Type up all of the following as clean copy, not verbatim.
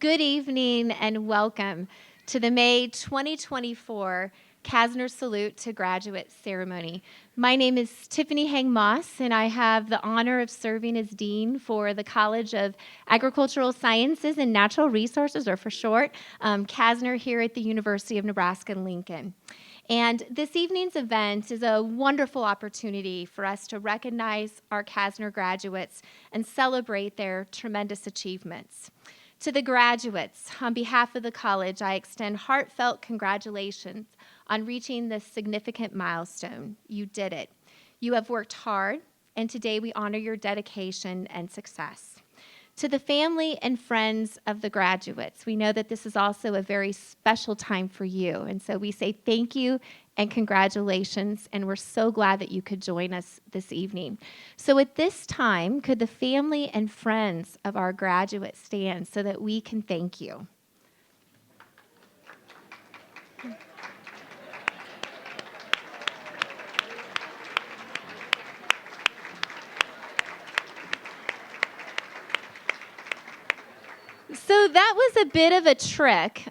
Good evening and welcome to the May 2024 CASNR Salute to Graduate Ceremony. My name is Tiffany Hang-Moss, and I have the honor of serving as Dean for the College of Agricultural Sciences and Natural Resources, or for short, CASNR here at the University of Nebraska-Lincoln. And this evening's event is a wonderful opportunity for us to recognize our CASNR graduates and celebrate their tremendous achievements. To the graduates, on behalf of the college, I extend heartfelt congratulations on reaching this significant milestone. You did it. You have worked hard, and today we honor your dedication and success. To the family and friends of the graduates, we know that this is also a very special time for you, and so we say thank you and congratulations, and we're so glad that you could join us this evening. So at this time, could the family and friends of our graduates stand so that we can thank you? So that was a bit of a trick.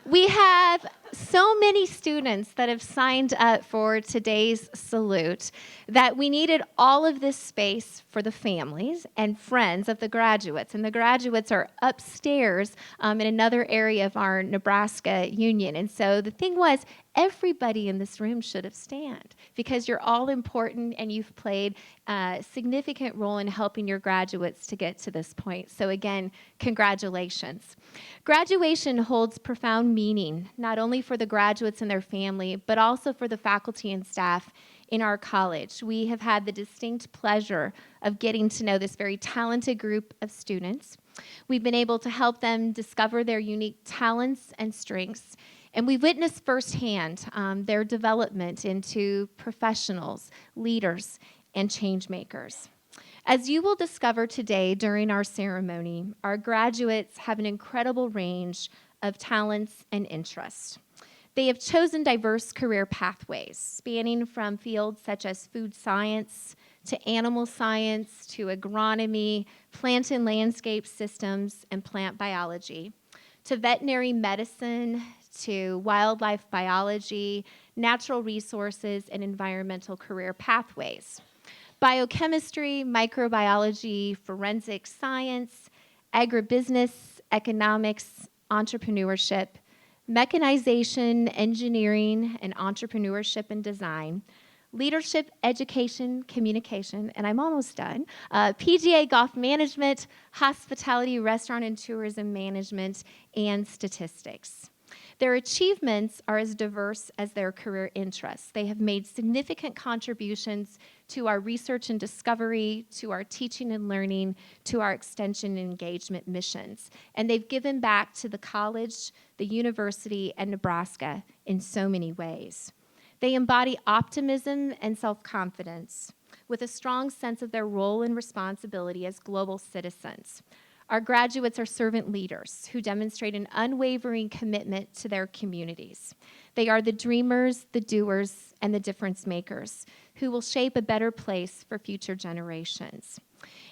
We have so many students that have signed up for today's salute that we needed all of this space for the families and friends of the graduates. And the graduates are upstairs in another area of our Nebraska Union. And so the thing was, everybody in this room should have stand because you're all important and you've played a significant role in helping your graduates to get to this point. So again, congratulations. Graduation holds profound meaning, not only for the graduates and their family, but also for the faculty and staff in our college. We have had the distinct pleasure of getting to know this very talented group of students. We've been able to help them discover their unique talents and strengths, and we've witnessed firsthand their development into professionals, leaders, and change makers. As you will discover today during our ceremony, our graduates have an incredible range of talents and interests. They have chosen diverse career pathways, spanning from fields such as food science to animal science to agronomy, plant and landscape systems, and plant biology, to veterinary medicine, to wildlife biology, natural resources, and environmental career pathways. Biochemistry, microbiology, forensic science, agribusiness, economics, entrepreneurship, mechanization, engineering, and entrepreneurship and design, leadership, education, communication, and I'm almost done, PGA golf management, hospitality, restaurant and tourism management, and statistics. Their achievements are as diverse as their career interests. They have made significant contributions to our research and discovery, to our teaching and learning, to our extension and engagement missions. And they've given back to the college, the university, and Nebraska in so many ways. They embody optimism and self-confidence with a strong sense of their role and responsibility as global citizens. Our graduates are servant leaders who demonstrate an unwavering commitment to their communities. They are the dreamers, the doers, and the difference makers who will shape a better place for future generations.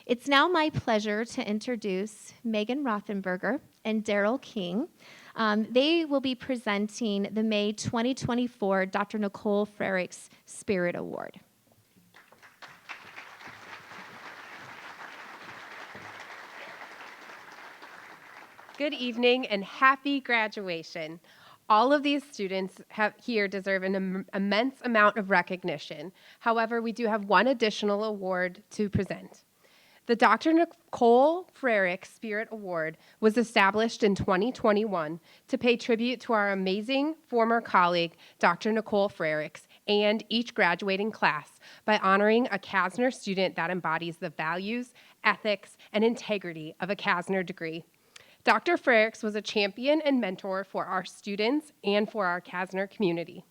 It's now my pleasure to introduce Megan Rothenberger and Daryl King. They will be presenting the May 2024 Dr. Nicole Frerichs Spirit Award. Good evening and happy graduation. All of these students here deserve an immense amount of recognition. However, we do have one additional award to present. The Dr. Nicole Frerichs Spirit Award was established in 2021 to pay tribute to our amazing former colleague, Dr. Nicole Frerichs, and each graduating class by honoring a CASNR student that embodies the values, ethics, and integrity of a CASNR degree. Dr. Frerichs was a champion and mentor for our students and for our CASNR community.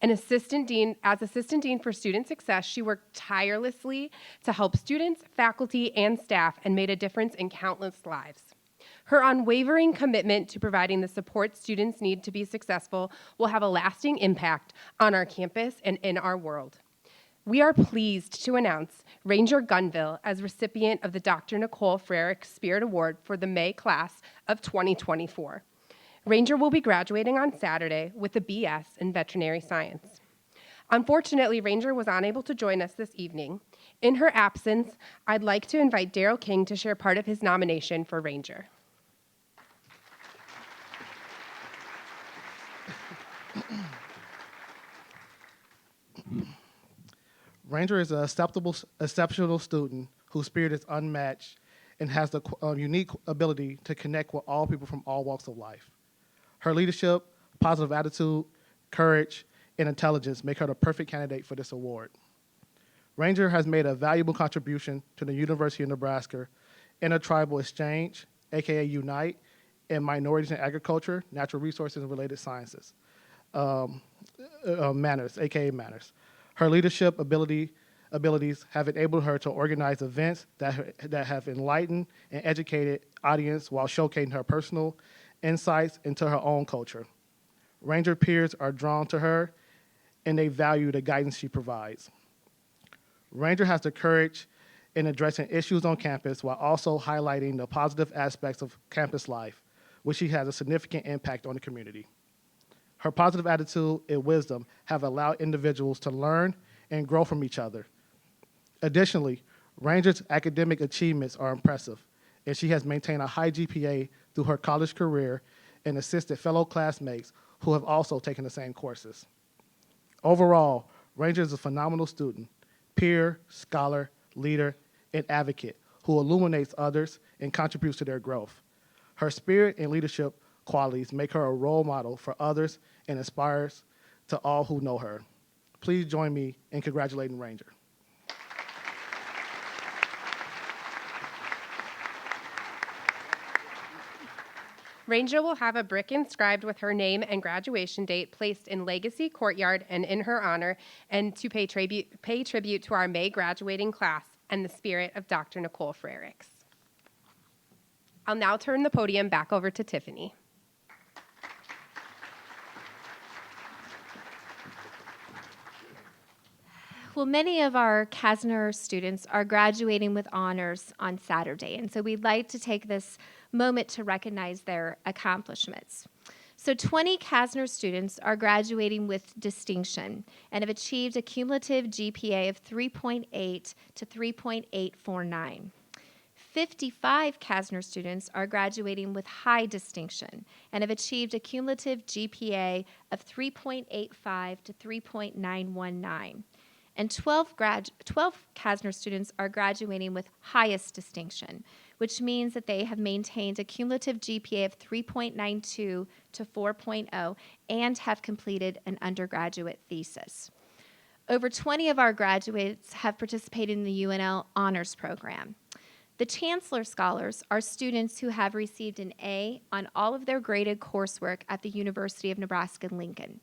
As Assistant Dean for Student Success, she worked tirelessly to help students, faculty, and staff and made a difference in countless lives. Her unwavering commitment to providing the support students need to be successful will have a lasting impact on our campus and in our world. We are pleased to announce Ranger Gunville as recipient of the Dr. Nicole Frerick Spirit Award for the May class of 2024. Ranger will be graduating on Saturday with a BS in veterinary science. Unfortunately, Ranger was unable to join us this evening. In her absence, I'd like to invite Daryl King to share part of his nomination for Ranger. Ranger is an exceptional student whose spirit is unmatched and has the unique ability to connect with all people from all walks of life. Her leadership, positive attitude, courage, and intelligence make her the perfect candidate for this award. Ranger has made a valuable contribution to the University of Nebraska Intertribal Exchange, aka Unite, and Minorities in Agriculture, Natural Resources, and Related Sciences, Manners, aka Manners. Her leadership abilities have enabled her to organize events that have enlightened and educated audience while showcasing her personal insights into her own culture. Ranger peers are drawn to her, and they value the guidance she provides. Ranger has the courage in addressing issues on campus while also highlighting the positive aspects of campus life, which she has a significant impact on the community. Her positive attitude and wisdom have allowed individuals to learn and grow from each other. Additionally, Ranger's academic achievements are impressive, and she has maintained a high GPA through her college career and assisted fellow classmates who have also taken the same courses. Overall, Ranger is a phenomenal student, peer, scholar, leader, and advocate who illuminates others and contributes to their growth. Her spirit and leadership qualities make her a role model for others and inspires to all who know her. Please join me in congratulating Ranger. Ranger will have a brick inscribed with her name and graduation date placed in Legacy Courtyard and in her honor, and to pay tribute to our May graduating class and the spirit of Dr. Nicole Frericks. I'll now turn the podium back over to Tiffany. Well, many of our CASNR students are graduating with honors on Saturday, and so we'd like to take this moment to recognize their accomplishments. So 20 CASNR students are graduating with distinction and have achieved a cumulative GPA of 3.8 to 3.849. 55 CASNR students are graduating with high distinction and have achieved a cumulative GPA of 3.85 to 3.919. And 12 CASNR students are graduating with highest distinction, which means that they have maintained a cumulative GPA of 3.92 to 4.0 and have completed an undergraduate thesis. Over 20 of our graduates have participated in the UNL Honors Program. The Chancellor Scholars are students who have received an A on all of their graded coursework at the University of Nebraska-Lincoln.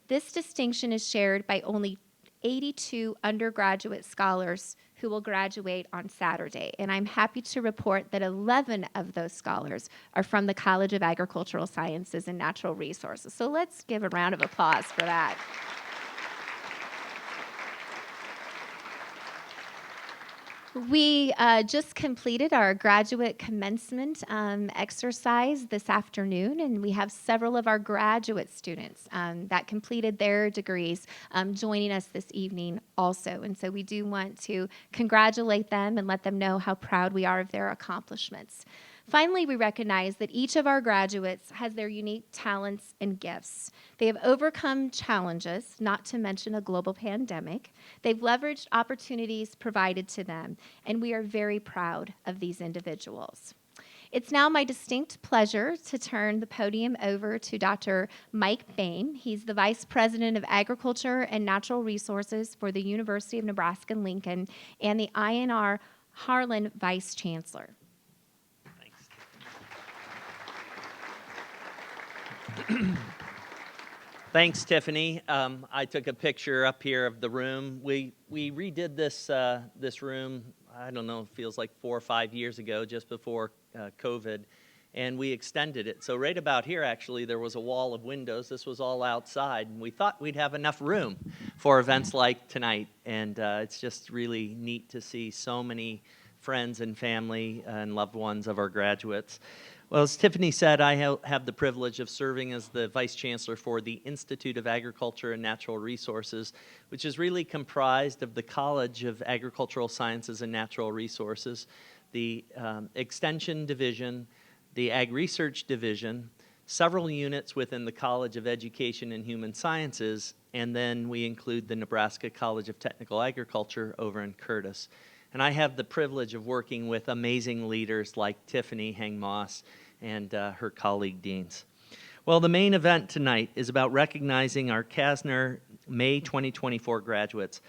This distinction is shared by only 82 undergraduate scholars who will graduate on Saturday. And I'm happy to report that 11 of those scholars are from the College of Agricultural Sciences and Natural Resources. So let's give a round of applause for that. We just completed our graduate commencement exercise this afternoon, and we have several of our graduate students that completed their degrees joining us this evening also. And so we do want to congratulate them and let them know how proud we are of their accomplishments. Finally, we recognize that each of our graduates has their unique talents and gifts. They have overcome challenges, not to mention a global pandemic. They've leveraged opportunities provided to them, and we are very proud of these individuals. It's now my distinct pleasure to turn the podium over to Dr. Mike Bain. He's the Vice President of Agriculture and Natural Resources for the University of Nebraska-Lincoln and the INR Harlan Vice Chancellor. Thanks, Tiffany. I took a picture up here of the room. We redid this room, I don't know, it feels like 4 or 5 years ago, just before COVID. and we extended it. So right about here, actually, there was a wall of windows. This was all outside, and we thought we'd have enough room for events like tonight. And it's just really neat to see so many friends and family and loved ones of our graduates. Well, as Tiffany said, I have the privilege of serving as the Vice Chancellor for the Institute of Agriculture and Natural Resources, which is really comprised of the College of Agricultural Sciences and Natural Resources, the Extension Division, the Ag Research Division, several units within the College of Education and Human Sciences, and then we include the Nebraska College of Technical Agriculture over in Curtis. And I have the privilege of working with amazing leaders like Tiffany Hang-Moss and her colleague deans. Well, the main event tonight is about recognizing our CASNR May 2024 graduates.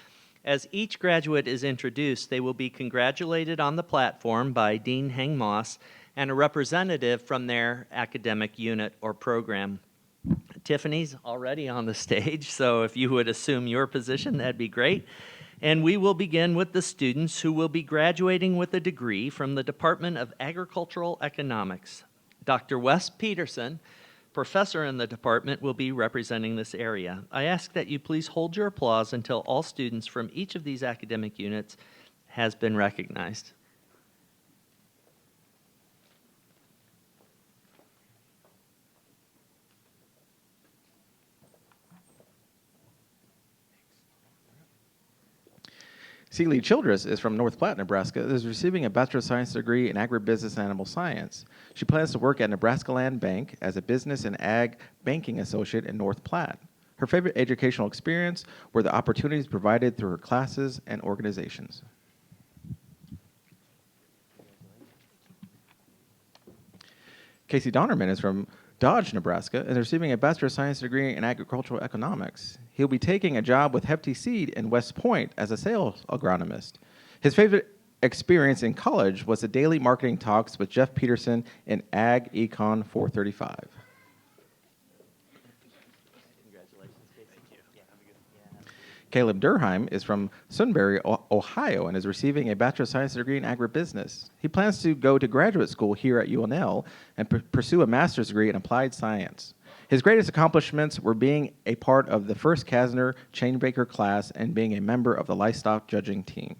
As each graduate is introduced, they will be congratulated on the platform by Dean Hang-Moss and a representative from their academic unit or program. Tiffany's already on the stage, so if you would assume your position, that'd be great. And we will begin with the students who will be graduating with a degree from the Department of Agricultural Economics. Dr. Wes Peterson, professor in the department, will be representing this area. I ask that you please hold your applause until all students from each of these academic units has been recognized. Celie Childress is from North Platte, Nebraska, and is receiving a Bachelor of Science degree in Agribusiness and Animal Science. She plans to work at Nebraska Land Bank as a business and ag banking associate in North Platte. Her favorite educational experience were the opportunities provided through her classes and organizations. Casey Donnerman is from Dodge, Nebraska, and is receiving a Bachelor of Science degree in Agricultural Economics. He'll be taking a job with Hefty Seed in West Point as a sales agronomist. His favorite experience in college was the daily marketing talks with Jeff Peterson in Ag Econ 435. Caleb Durheim is from Sunbury, Ohio, and is receiving a Bachelor of Science degree in Agribusiness. He plans to go to graduate school here at UNL and pursue a master's degree in Applied Science. His greatest accomplishments were being a part of the first CASNR Chainbreaker class and being a member of the livestock judging team.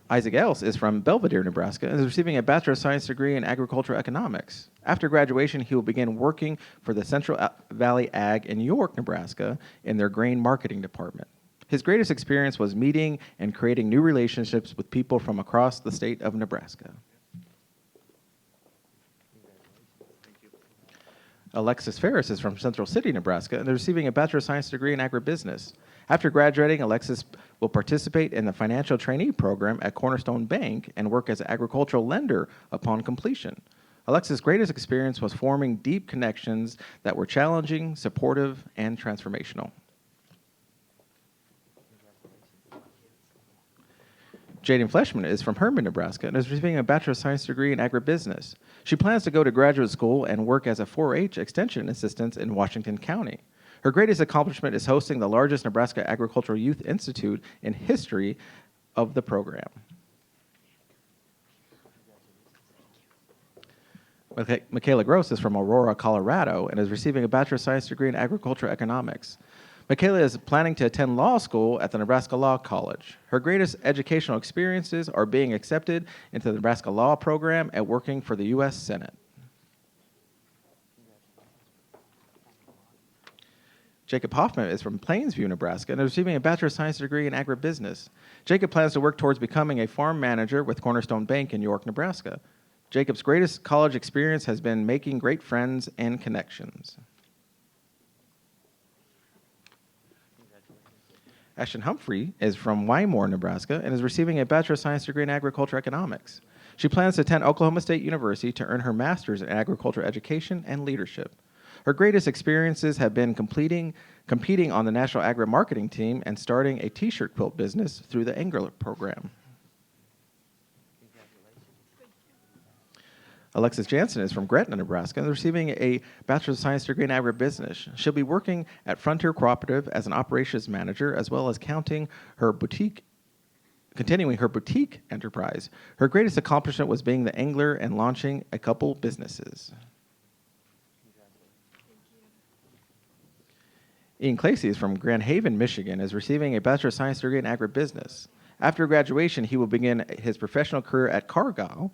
Isaac Else is from Belvedere, Nebraska, and is receiving a Bachelor of Science degree in Agricultural Economics. After graduation, he will begin working for the Central Valley Ag in York, Nebraska, in their grain marketing department. His greatest experience was meeting and creating new relationships with people from across the state of Nebraska. Alexis Ferris is from Central City, Nebraska, and is receiving a Bachelor of Science degree in Agribusiness. After graduating, Alexis will participate in the financial trainee program at Cornerstone Bank and work as an agricultural lender upon completion. Alexis' greatest experience was forming deep connections that were challenging, supportive, and transformational. Jaden Fleshman is from Herman, Nebraska, and is receiving a Bachelor of Science degree in Agribusiness. She plans to go to graduate school and work as a 4-H extension assistant in Washington County. Her greatest accomplishment is hosting the largest Nebraska Agricultural Youth Institute in history of the program. Michaela Gross is from Aurora, Colorado, and is receiving a Bachelor of Science degree in Agricultural Economics. Michaela is planning to attend law school at the Nebraska Law College. Her greatest educational experiences are being accepted into the Nebraska Law program and working for the U.S. Senate. Jacob Hoffman is from Plainsview, Nebraska, and is receiving a Bachelor of Science degree in Agribusiness. Jacob plans to work towards becoming a farm manager with Cornerstone Bank in York, Nebraska. Jacob's greatest college experience has been making great friends and connections. Ashton Humphrey is from Wymore, Nebraska, and is receiving a Bachelor of Science degree in Agricultural Economics. She plans to attend Oklahoma State University to earn her master's in agricultural education and leadership. Her greatest experiences have been competing on the National Agri-Marketing Team and starting a T-shirt quilt business through the Angler program. Alexis Jansen is from Gretna, Nebraska, and is receiving a Bachelor of Science degree in Agribusiness. She'll be working at Frontier Cooperative as an operations manager, as well as counting her boutique continuing her boutique enterprise. Her greatest accomplishment was being the angler and launching a couple businesses. Ian Clacy is from Grand Haven, Michigan, is receiving a Bachelor of Science degree in agribusiness. After graduation, he will begin his professional career at Cargill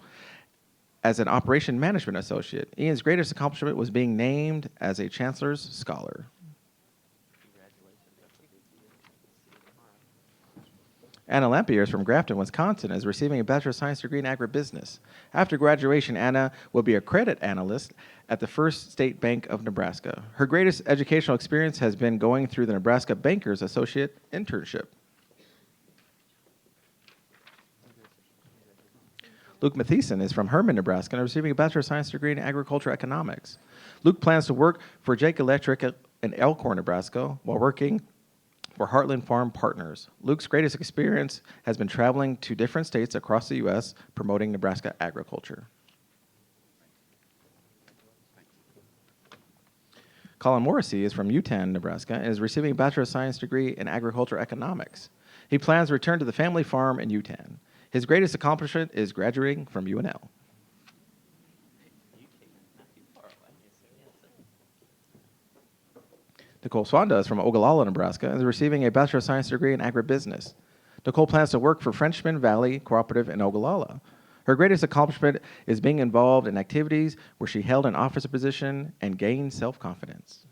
as an operation management associate. Ian's greatest accomplishment was being named as a Chancellor's Scholar. Anna Lampier is from Grafton, Wisconsin, is receiving a Bachelor of Science degree in agribusiness. After graduation, Anna will be a credit analyst at the First State Bank of Nebraska. Her greatest educational experience has been going through the Nebraska Bankers Associate internship. Luke Mathieson is from Herman, Nebraska, and is receiving a Bachelor of Science degree in agricultural economics. Luke plans to work for Jake Electric in Elkhorn, Nebraska, while working for Heartland Farm Partners. Luke's greatest experience has been traveling to different states across the U.S. promoting Nebraska agriculture. Colin Morrissey is from Utan, Nebraska, and is receiving a Bachelor of Science degree in agricultural economics. He plans to return to the family farm in Utan. His greatest accomplishment is graduating from UNL. Nicole Swanda is from Ogallala, Nebraska, and is receiving a Bachelor of Science degree in agribusiness. Nicole plans to work for Frenchman Valley Cooperative in Ogallala. Her greatest accomplishment is being involved in activities where she held an officer position and gained self-confidence.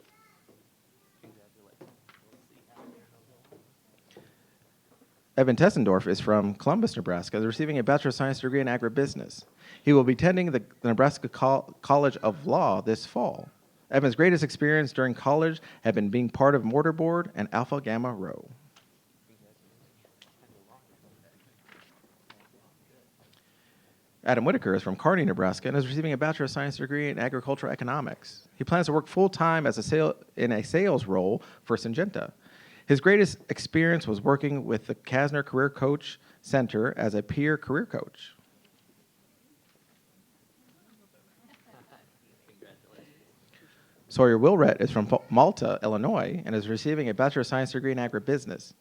Evan Tessendorf is from Columbus, Nebraska, and is receiving a Bachelor of Science degree in agribusiness. He will be attending the Nebraska College of Law this fall. Evan's greatest experience during college had been being part of Mortarboard and Alpha Gamma Rho. Adam Whitaker is from Kearney, Nebraska, and is receiving a Bachelor of Science degree in agricultural economics. He plans to work full-time in a sales role for Syngenta. His greatest experience was working with the CASNR Career Coach Center as a peer career coach. Sawyer Wilrett is from Malta, Illinois, and is receiving a Bachelor of Science degree in agribusiness.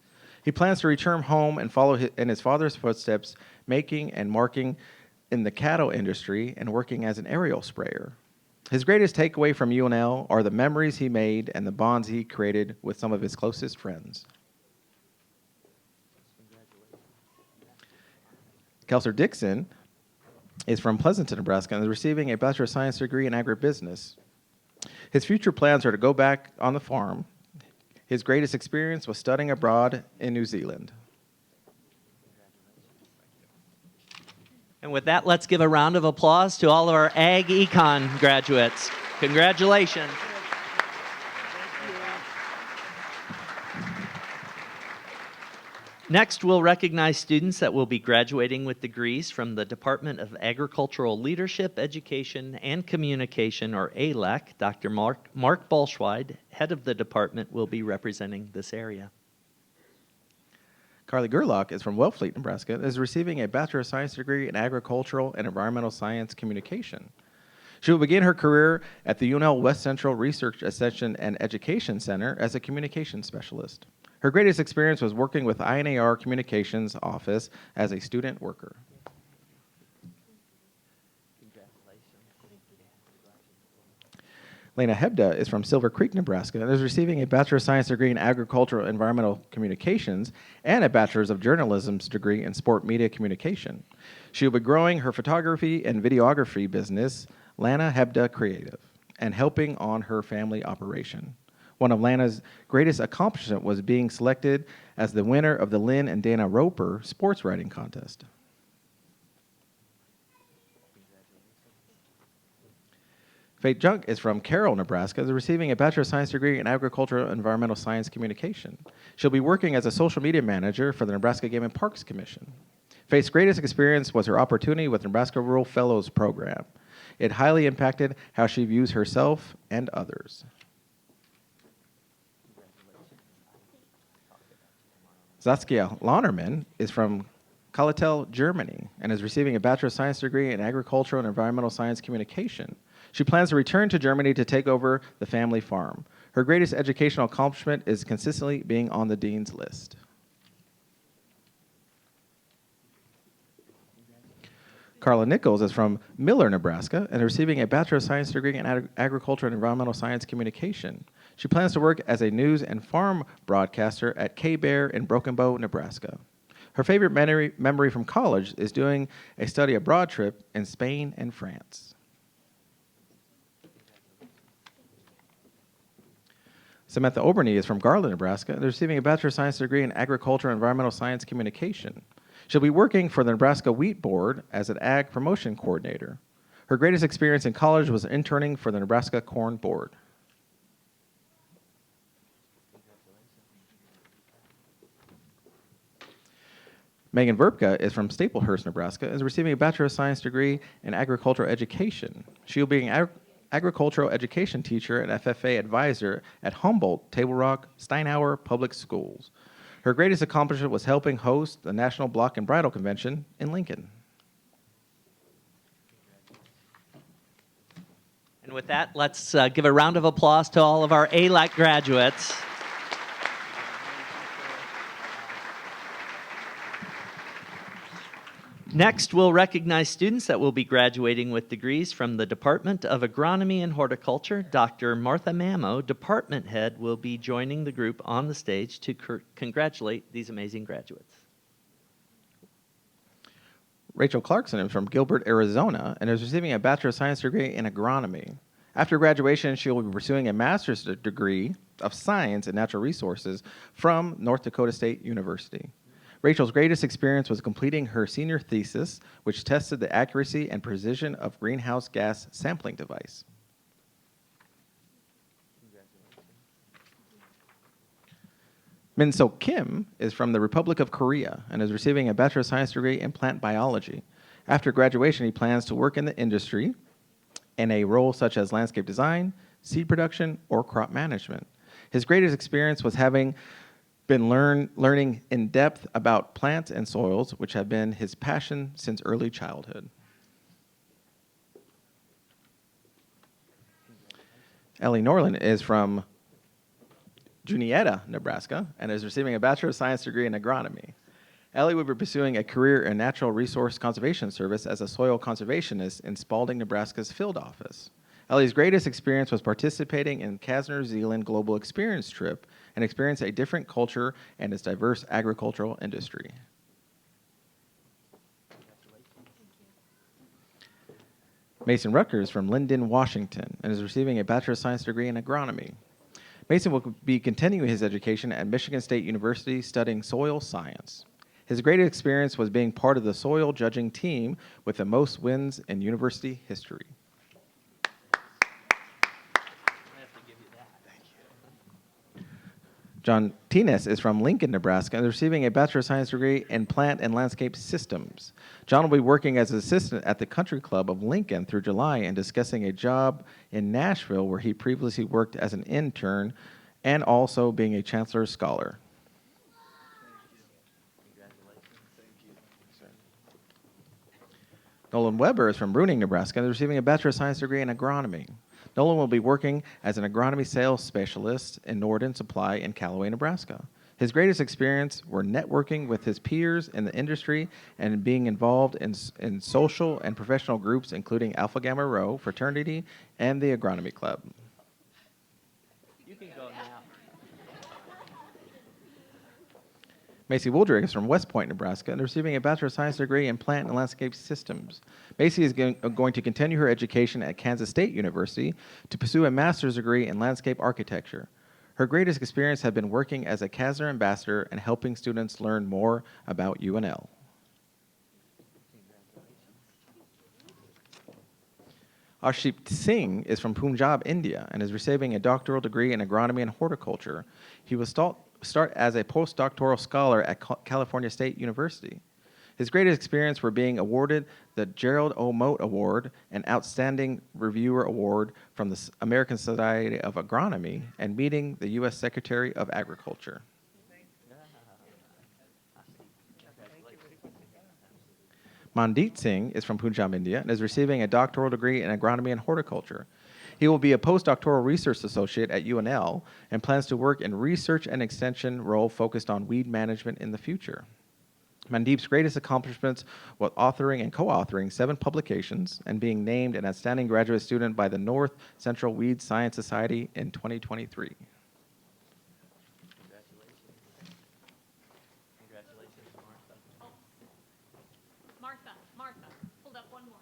He plans to return home and follow in his father's footsteps, making and marking in the cattle industry and working as an aerial sprayer. His greatest takeaway from UNL are the memories he made and the bonds he created with some of his closest friends. Kelser Dixon is from Pleasanton, Nebraska, and is receiving a Bachelor of Science degree in agribusiness. His future plans are to go back on the farm. His greatest experience was studying abroad in New Zealand. And with that, let's give a round of applause to all of our Ag Econ graduates. Congratulations. Next, we'll recognize students that will be graduating with degrees from the Department of Agricultural Leadership, Education, and Communication, or ALEC. Dr. Mark Bolschweid, head of the department, will be representing this area. Carly Gerlach is from Wellfleet, Nebraska, and is receiving a Bachelor of Science degree in Agricultural and Environmental Science Communication. She will begin her career at the UNL West Central Research Extension and Education Center as a communication specialist. Her greatest experience was working with INAR Communications Office as a student worker. Lena Hebda is from Silver Creek, Nebraska, and is receiving a Bachelor of Science degree in Agricultural and Environmental Communications and a Bachelor's of Journalism's degree in Sport Media Communication. She will be growing her photography and videography business, Lana Hebda Creative, and helping on her family operation. One of Lana's greatest accomplishments was being selected as the winner of the Lynn and Dana Roper sports writing contest. Faith Junk is from Carroll, Nebraska, and is receiving a Bachelor of Science degree in Agricultural and Environmental Science Communication. She'll be working as a social media manager for the Nebraska Game and Parks Commission. Faith's greatest experience was her opportunity with the Nebraska Rural Fellows Program. It highly impacted how she views herself and others. Saskia Launerman is from Kalatel, Germany, and is receiving a Bachelor of Science degree in Agricultural and Environmental Science Communication. She plans to return to Germany to take over the family farm. Her greatest educational accomplishment is consistently being on the dean's list. Carla Nichols is from Miller, Nebraska, and is receiving a Bachelor of Science degree in Agriculture and Environmental Science Communication. She plans to work as a news and farm broadcaster at K-Bear in Broken Bow, Nebraska. Her favorite memory from college is doing a study abroad trip in Spain and France. Samantha Oberny is from Garland, Nebraska, and is receiving a Bachelor of Science degree in Agriculture and Environmental Science Communication. She'll be working for the Nebraska Wheat Board as an Ag Promotion Coordinator. Her greatest experience in college was interning for the Nebraska Corn Board. Megan Verpka is from Staplehurst, Nebraska, and is receiving a Bachelor of Science degree in Agricultural Education. She will be an agricultural education teacher and FFA advisor at Humboldt, Table Rock, Steinhauer Public Schools. Her greatest accomplishment was helping host the National Block and Bridle Convention in Lincoln. And with that, let's give a round of applause to all of our ALAC graduates. Next, we'll recognize students that will be graduating with degrees from the Department of Agronomy and Horticulture. Dr. Martha Mamo, department head, will be joining the group on the stage to congratulate these amazing graduates. Rachel Clarkson is from Gilbert, Arizona, and is receiving a Bachelor of Science degree in Agronomy. After graduation, she will be pursuing a Master's degree of Science in Natural Resources from North Dakota State University. Rachel's greatest experience was completing her senior thesis, which tested the accuracy and precision of greenhouse gas sampling device. Min Sok Kim is from the Republic of Korea and is receiving a Bachelor of Science degree in plant biology. After graduation, he plans to work in the industry in a role such as landscape design, seed production, or crop management. His greatest experience was having been learning in depth about plants and soils, which have been his passion since early childhood. Ellie Norland is from Juniata, Nebraska, and is receiving a Bachelor of Science degree in agronomy. Ellie will be pursuing a career in Natural Resource Conservation Service as a soil conservationist in Spalding, Nebraska's field office. Ellie's greatest experience was participating in CASNR Zealand Global Experience Trip and experienced a different culture and its diverse agricultural industry. Mason Rucker is from Linden, Washington, and is receiving a Bachelor of Science degree in agronomy. Mason will be continuing his education at Michigan State University studying soil science. His greatest experience was being part of the soil judging team with the most wins in university history. John Tines is from Lincoln, Nebraska, and is receiving a Bachelor of Science degree in Plant and Landscape Systems. John will be working as an assistant at the Country Club of Lincoln through July and discussing a job in Nashville where he previously worked as an intern and also being a Chancellor's Scholar. Nolan Weber is from Bruning, Nebraska, and is receiving a Bachelor of Science degree in agronomy. Nolan will be working as an agronomy sales specialist in Norden Supply in Callaway, Nebraska. His greatest experience were networking with his peers in the industry and being involved in social and professional groups, including Alpha Gamma Rho fraternity and the Agronomy Club. You can go now. Macy Wooldridge is from West Point, Nebraska, and is receiving a Bachelor of Science degree in Plant and Landscape Systems. Macy is going to continue her education at Kansas State University to pursue a master's degree in landscape architecture. Her greatest experience had been working as a CASNR ambassador and helping students learn more about UNL. Arshdeep Singh is from Punjab, India, and is receiving a doctoral degree in agronomy and horticulture. He will start as a postdoctoral scholar at California State University. His greatest experience were being awarded the Gerald O. Mote Award, an Outstanding Reviewer Award from the American Society of Agronomy, and meeting the U.S. Secretary of Agriculture. Mandeep Singh is from Punjab, India, and is receiving a doctoral degree in agronomy and horticulture. He will be a postdoctoral research associate at UNL and plans to work in research and extension role focused on weed management in the future. Mandeep's greatest accomplishments were authoring and co-authoring 7 publications and being named an outstanding graduate student by the North Central Weed Science Society in 2023. Martha, hold up one more.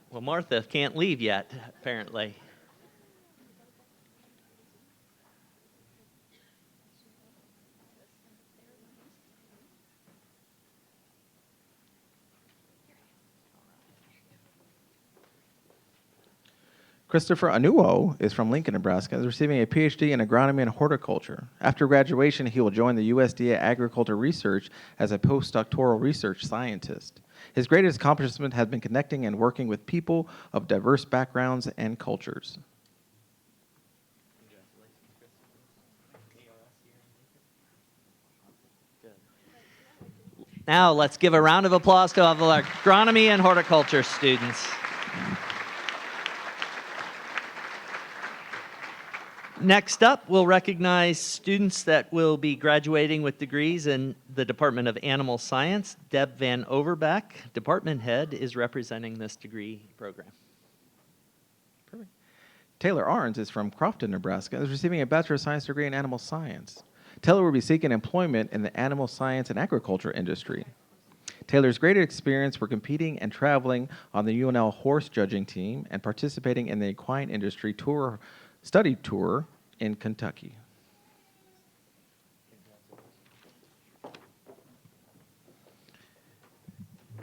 Well, Martha can't leave yet, apparently. Christopher Anuo is from Lincoln, Nebraska, and is receiving a PhD in agronomy and horticulture. After graduation, he will join the USDA Agriculture Research as a postdoctoral research scientist. His greatest accomplishment has been connecting and working with people of diverse backgrounds and cultures. Now let's give a round of applause to all our agronomy and horticulture students. Next up, we'll recognize students that will be graduating with degrees in the Department of Animal Science. Deb Van Overbeck, department head, is representing this degree program. Perfect. Taylor Arns is from Crofton, Nebraska, and is receiving a Bachelor of Science degree in Animal Science. Taylor will be seeking employment in the animal science and agriculture industry. Taylor's greater experience were competing and traveling on the UNL horse judging team and participating in the equine industry study tour in Kentucky.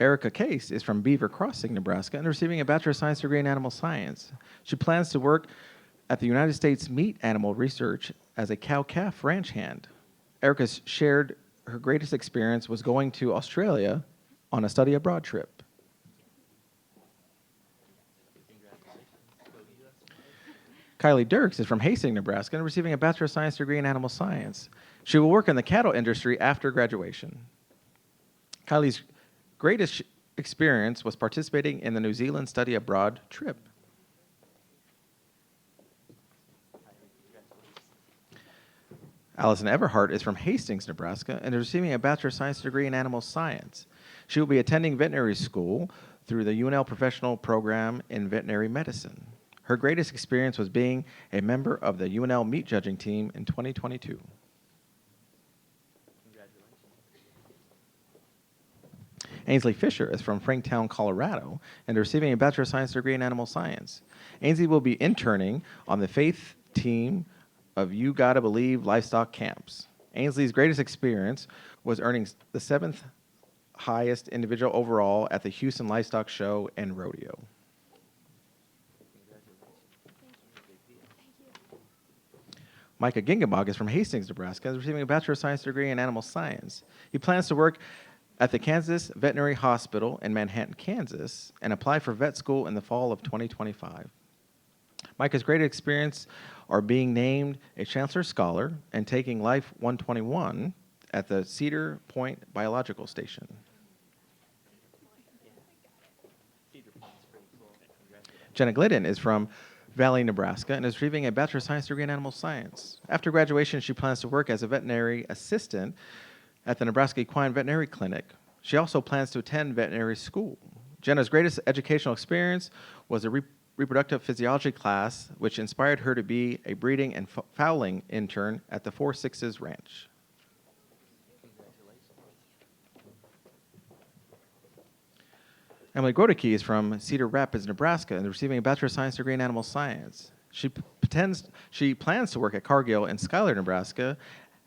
Erica Case is from Beaver Crossing, Nebraska, and receiving a Bachelor of Science degree in Animal Science. She plans to work at the United States Meat Animal Research as a cow-calf ranch hand. Erica shared her greatest experience was going to Australia on a study abroad trip. Kylie Dirks is from Hastings, Nebraska, and receiving a Bachelor of Science degree in Animal Science. She will work in the cattle industry after graduation. Kylie's greatest experience was participating in the New Zealand study abroad trip. Allison Everhart is from Hastings, Nebraska, and is receiving a Bachelor of Science degree in Animal Science. She will be attending veterinary school through the UNL Professional Program in Veterinary Medicine. Her greatest experience was being a member of the UNL meat judging team in 2022. Ainsley Fisher is from Franktown, Colorado, and is receiving a Bachelor of Science degree in Animal Science. Ainsley will be interning on the faith team of You Gotta Believe livestock camps. Ainsley's greatest experience was earning the 7th highest individual overall at the Houston Livestock Show and Rodeo. Micah Gingebog is from Hastings, Nebraska, and is receiving a Bachelor of Science degree in Animal Science. He plans to work at the Kansas Veterinary Hospital in Manhattan, Kansas, and apply for vet school in the fall of 2025. Micah's great experience are being named a Chancellor Scholar and taking Life 121 at the Cedar Point Biological Station. Jenna Glidden is from Valley, Nebraska, and is receiving a Bachelor of Science degree in Animal Science. After graduation, she plans to work as a veterinary assistant at the Nebraska Equine Veterinary Clinic. She also plans to attend veterinary school. Jenna's greatest educational experience was a reproductive physiology class, which inspired her to be a breeding and fowling intern at the Four Sixes Ranch. Emily Grodecki is from Cedar Rapids, Nebraska, and is receiving a Bachelor of Science degree in Animal Science. She plans to work at Cargill in Schuyler, Nebraska,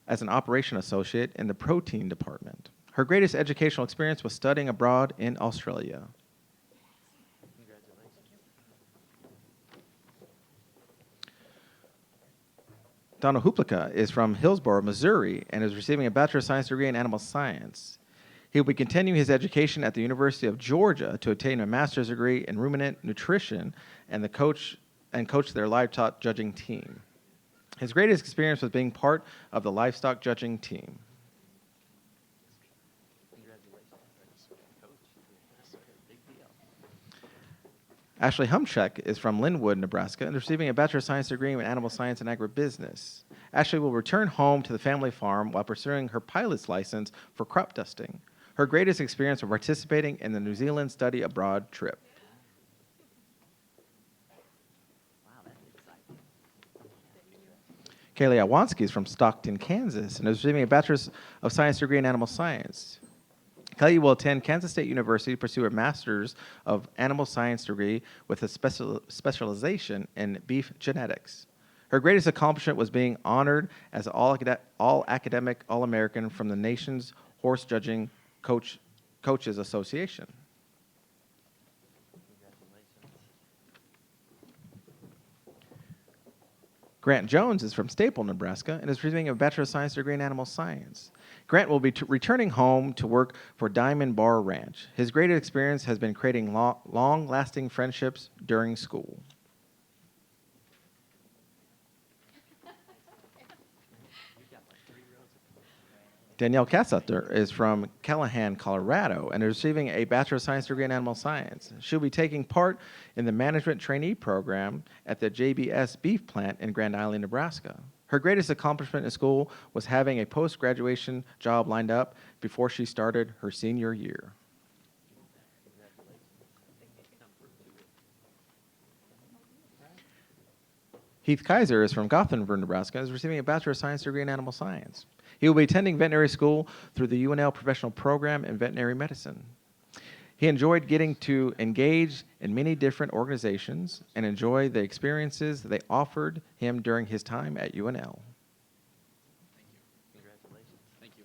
as an operation associate in the protein department. Her greatest educational experience was studying abroad in Australia. Donald Huplica is from Hillsboro, Missouri, and is receiving a Bachelor of Science degree in Animal Science. He will be continuing his education at the University of Georgia to obtain a master's degree in ruminant nutrition and coach their livestock judging team. His greatest experience was being part of the livestock judging team. Ashley Humchek is from Linwood, Nebraska, and is receiving a Bachelor of Science degree in Animal Science and Agribusiness. Ashley will return home to the family farm while pursuing her pilot's license for crop dusting. Her greatest experience was participating in the New Zealand study abroad trip. Kaylee Awansky is from Stockton, Kansas, and is receiving a Bachelor's of Science degree in Animal Science. Kelly will attend Kansas State University to pursue a Master's of Animal Science degree with a specialization in beef genetics. Her greatest accomplishment was being honored as all-academic All-American from the nation's Horse Judging Coaches Association. Grant Jones is from Staple, Nebraska, and is receiving a Bachelor of Science degree in Animal Science. Grant will be returning home to work for Diamond Bar Ranch. His greatest experience has been creating long-lasting friendships during school. Danielle Kassutter is from Callahan, Colorado, and is receiving a Bachelor of Science degree in Animal Science. She'll be taking part in the Management Trainee Program at the JBS Beef Plant in Grand Island, Nebraska. Her greatest accomplishment in school was having a post-graduation job lined up before she started her senior year. Heath Kaiser is from Gothenburg, Nebraska, and is receiving a Bachelor of Science degree in Animal Science. He will be attending veterinary school through the UNL Professional Program in Veterinary Medicine. He enjoyed getting to engage in many different organizations and enjoy the experiences they offered him during his time at UNL. Thank you. Congratulations. Thank you.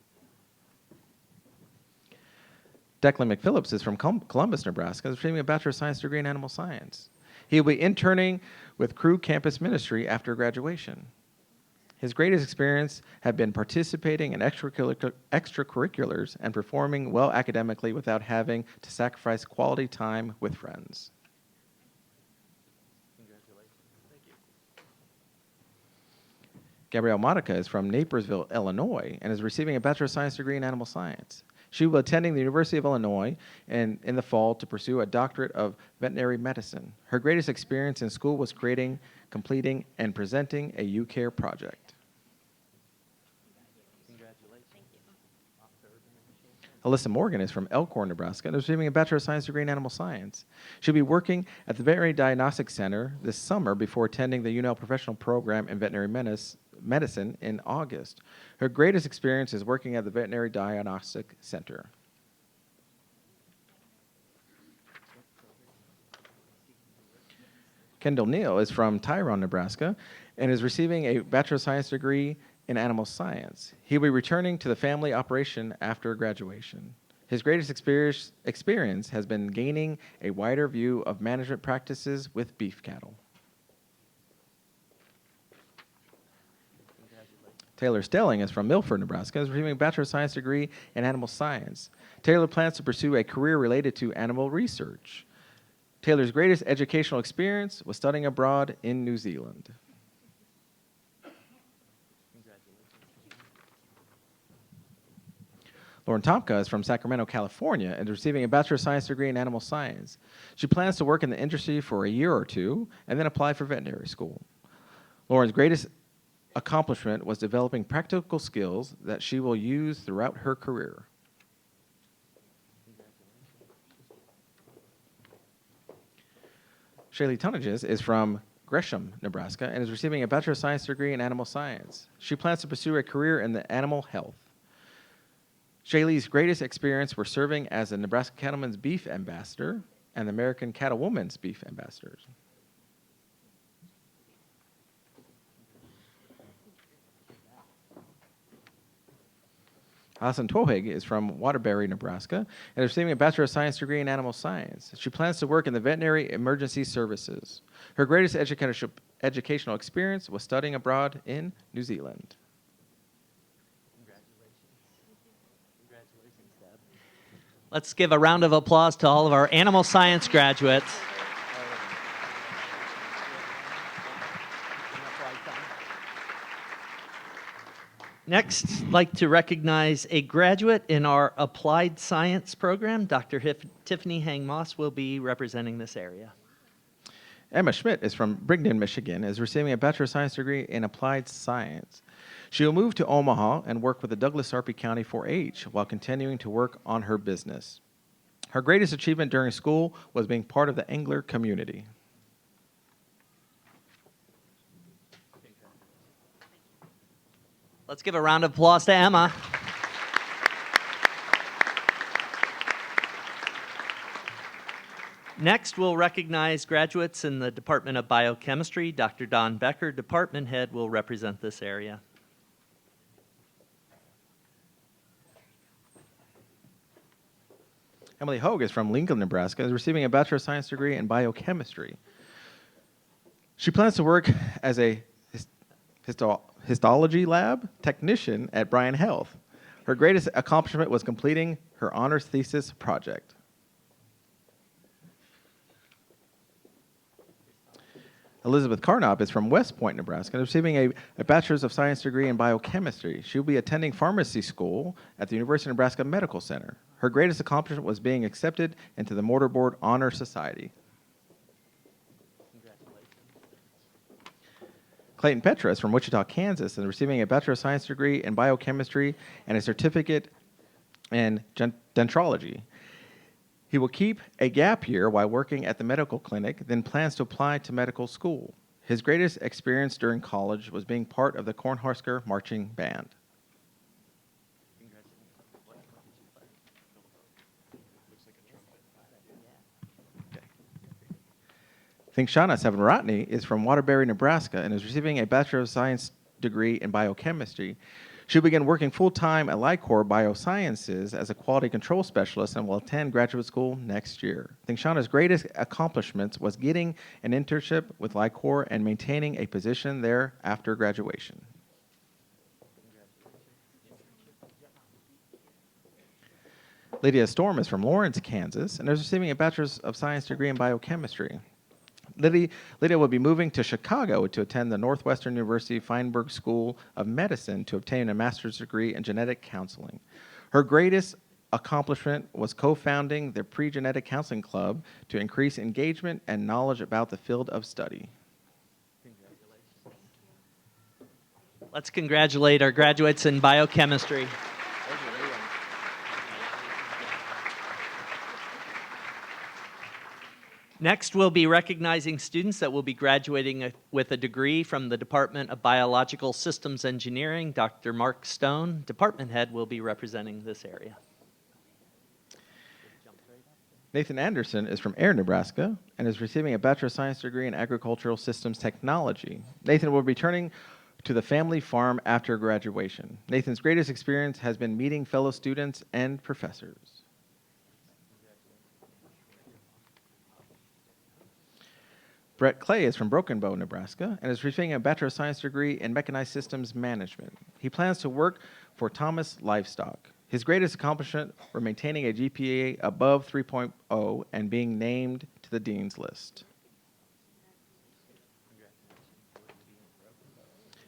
Declan McPhillips is from Columbus, Nebraska, and is receiving a Bachelor of Science degree in Animal Science. He will be interning with Crew Campus Ministry after graduation. His greatest experience have been participating in extracurriculars and performing well academically without having to sacrifice quality time with friends. Congratulations. Thank you. Gabrielle Monica is from Naperville, Illinois, and is receiving a Bachelor of Science degree in Animal Science. She will be attending the University of Illinois in the fall to pursue a doctorate of veterinary medicine. Her greatest experience in school was creating, completing, and presenting a UCare project. Alyssa Morgan is from Elkhorn, Nebraska, and is receiving a Bachelor of Science degree in Animal Science. She'll be working at the Veterinary Diagnostic Center this summer before attending the UNL Professional Program in Veterinary Medicine in August. Her greatest experience is working at the Veterinary Diagnostic Center. Kendall Neal is from Tyrone, Nebraska, and is receiving a Bachelor of Science degree in Animal Science. He will be returning to the family operation after graduation. His greatest experience has been gaining a wider view of management practices with beef cattle. Taylor Stelling is from Milford, Nebraska, and is receiving a Bachelor of Science degree in Animal Science. Taylor plans to pursue a career related to animal research. Taylor's greatest educational experience was studying abroad in New Zealand. Lauren Tomka is from Sacramento, California, and is receiving a Bachelor of Science degree in Animal Science. She plans to work in the industry for a year or two and then apply for veterinary school. Lauren's greatest accomplishment was developing practical skills that she will use throughout her career. Shaylee Tonnages is from Gresham, Nebraska, and is receiving a Bachelor of Science degree in Animal Science. She plans to pursue a career in the animal health. Shaylee's greatest experience were serving as the Nebraska Cattlemen's Beef Ambassador and the American Cattlewoman's Beef Ambassadors. Alison Twohig is from Waterbury, Nebraska, and is receiving a Bachelor of Science degree in Animal Science. She plans to work in the Veterinary Emergency Services. Her greatest educational experience was studying abroad in New Zealand. Let's give a round of applause to all of our animal science graduates. Next, I'd like to recognize a graduate in our applied science program. Dr. Tiffany Hang-Moss will be representing this area. Emma Schmidt is from Brigden, Michigan, and is receiving a Bachelor of Science degree in Applied Science. She will move to Omaha and work with the Douglas Sarpy County 4-H while continuing to work on her business. Her greatest achievement during school was being part of the angler community. Let's give a round of applause to Emma. Next, we'll recognize graduates in the Department of Biochemistry. Dr. Don Becker, department head, will represent this area. Emily Hogue is from Lincoln, Nebraska, and is receiving a Bachelor of Science degree in biochemistry. She plans to work as a histology lab technician at Bryan Health. Her greatest accomplishment was completing her honors thesis project. Elizabeth Carnop is from West Point, Nebraska, and is receiving a Bachelor's of Science degree in biochemistry. She will be attending pharmacy school at the University of Nebraska Medical Center. Her greatest accomplishment was being accepted into the Mortarboard Honor Society. Clayton Petra is from Wichita, Kansas, and is receiving a Bachelor of Science degree in biochemistry and a certificate in dendrology. He will keep a gap year while working at the medical clinic, then plans to apply to medical school. His greatest experience during college was being part of the Cornhusker Marching Band. Thingshana Sevenratney is from Waterbury, Nebraska, and is receiving a Bachelor of Science degree in biochemistry. She'll begin working full-time at Lycor Biosciences as a quality control specialist and will attend graduate school next year. Thingshana's greatest accomplishments was getting an internship with Lycor and maintaining a position there after graduation. Lydia Storm is from Lawrence, Kansas, and is receiving a Bachelor's of Science degree in biochemistry. Lydia will be moving to Chicago to attend the Northwestern University Feinberg School of Medicine to obtain a master's degree in genetic counseling. Her greatest accomplishment was co-founding the Pre-Genetic Counseling Club to increase engagement and knowledge about the field of study. Let's congratulate our graduates in biochemistry. Next, we'll be recognizing students that will be graduating with a degree from the Department of Biological Systems Engineering. Dr. Mark Stone, department head, will be representing this area. Nathan Anderson is from Ayer, Nebraska, and is receiving a Bachelor of Science degree in Agricultural Systems Technology. Nathan will be returning to the family farm after graduation. Nathan's greatest experience has been meeting fellow students and professors. Brett Clay is from Broken Bow, Nebraska, and is receiving a Bachelor of Science degree in Mechanized Systems Management. He plans to work for Thomas Livestock. His greatest accomplishment were maintaining a GPA above 3.0 and being named to the Dean's List.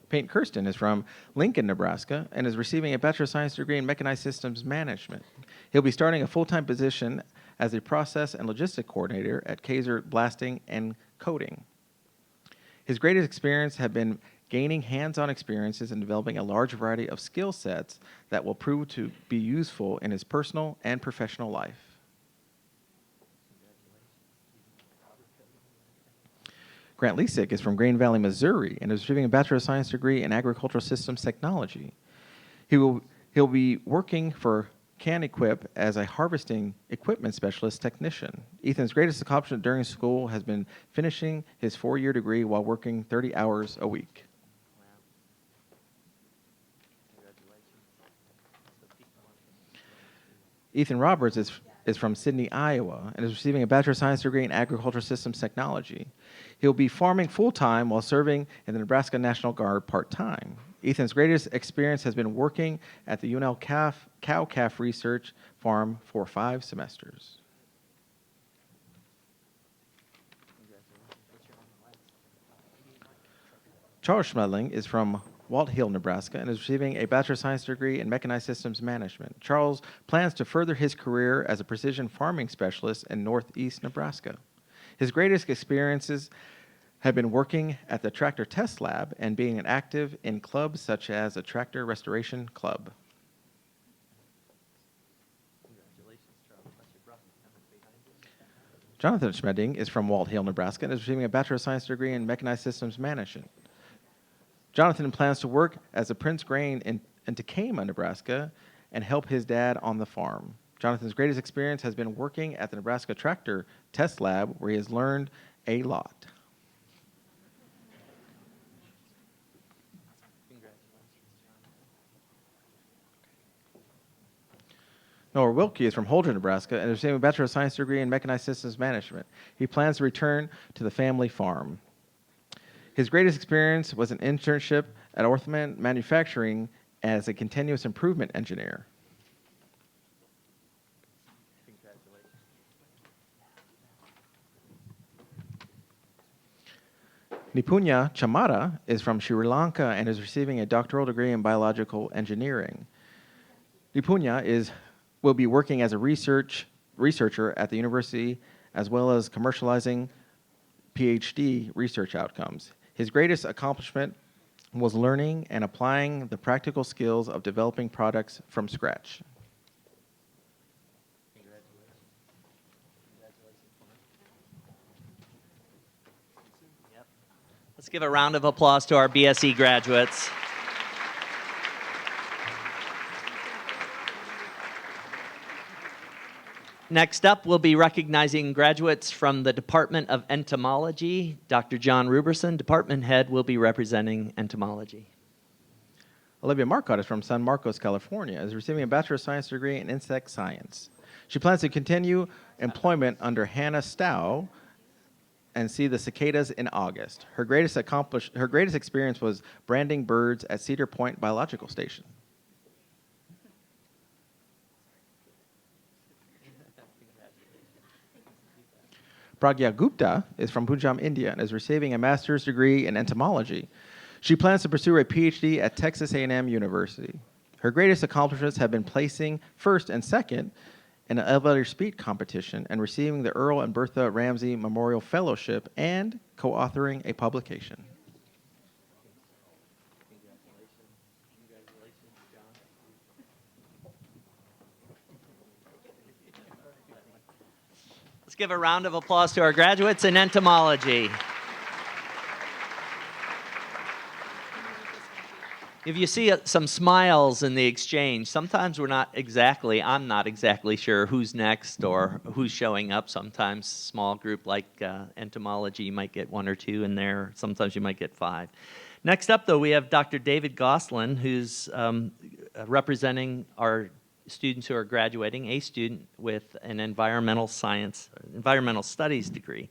Peyton Kirsten is from Lincoln, Nebraska, and is receiving a Bachelor of Science degree in Mechanized Systems Management. He'll be starting a full-time position as a process and logistic coordinator at Kaiser Blasting and Coating. His greatest experience have been gaining hands-on experiences in developing a large variety of skill sets that will prove to be useful in his personal and professional life. Grant Lesick is from Grain Valley, Missouri, and is receiving a Bachelor of Science degree in Agricultural Systems Technology. He'll be working for CanEquip as a harvesting equipment specialist technician. Ethan's greatest accomplishment during school has been finishing his 4-year degree while working 30 hours a week. Ethan Roberts is from Sidney, Iowa, and is receiving a Bachelor of Science degree in Agricultural Systems Technology. He'll be farming full-time while serving in the Nebraska National Guard part-time. Ethan's greatest experience has been working at the UNL cow-calf research farm for 5 semesters. Charles Schmedling is from Walt Hill, Nebraska, and is receiving a Bachelor of Science degree in Mechanized Systems Management. Charles plans to further his career as a precision farming specialist in northeast Nebraska. His greatest experiences have been working at the tractor test lab and being active in clubs such as a tractor restoration club. Jonathan Schmedding is from Walt Hale, Nebraska, and is receiving a Bachelor of Science degree in Mechanized Systems Management. Jonathan plans to work as a Prince Grain in Tacoma, Nebraska, and help his dad on the farm. Jonathan's greatest experience has been working at the Nebraska Tractor Test Lab, where he has learned a lot. Noah Wilkie is from Holdren, Nebraska, and is receiving a Bachelor of Science degree in Mechanized Systems Management. He plans to return to the family farm. His greatest experience was an internship at Orthman Manufacturing as a continuous improvement engineer. Nipunya Chamara is from Sri Lanka and is receiving a doctoral degree in biological engineering. Nipunya will be working as a researcher at the university as well as commercializing PhD research outcomes. His greatest accomplishment was learning and applying the practical skills of developing products from scratch. Let's give a round of applause to our BSE graduates. Next up, we'll be recognizing graduates from the Department of Entomology. Dr. John Ruberson, department head, will be representing entomology. Olivia Marcotte is from San Marcos, California, and is receiving a Bachelor of Science degree in insect science. She plans to continue employment under Hannah Stowe and see the cicadas in August. Her greatest experience was branding birds at Cedar Point Biological Station. Pragya Gupta is from Punjab, India, and is receiving a master's degree in entomology. She plans to pursue a PhD at Texas A&M University. Her greatest accomplishments have been placing first and second in an elevator speed competition and receiving the Earl and Bertha Ramsey Memorial Fellowship and co-authoring a publication. Let's give a round of applause to our graduates in entomology. If you see some smiles in the exchange, sometimes I'm not exactly sure who's next or who's showing up. Sometimes small group like entomology, you might get one or two in there. Sometimes you might get five. Next up, though, we have Dr. David Goslin, who's representing our students who are graduating, a student with an environmental studies degree.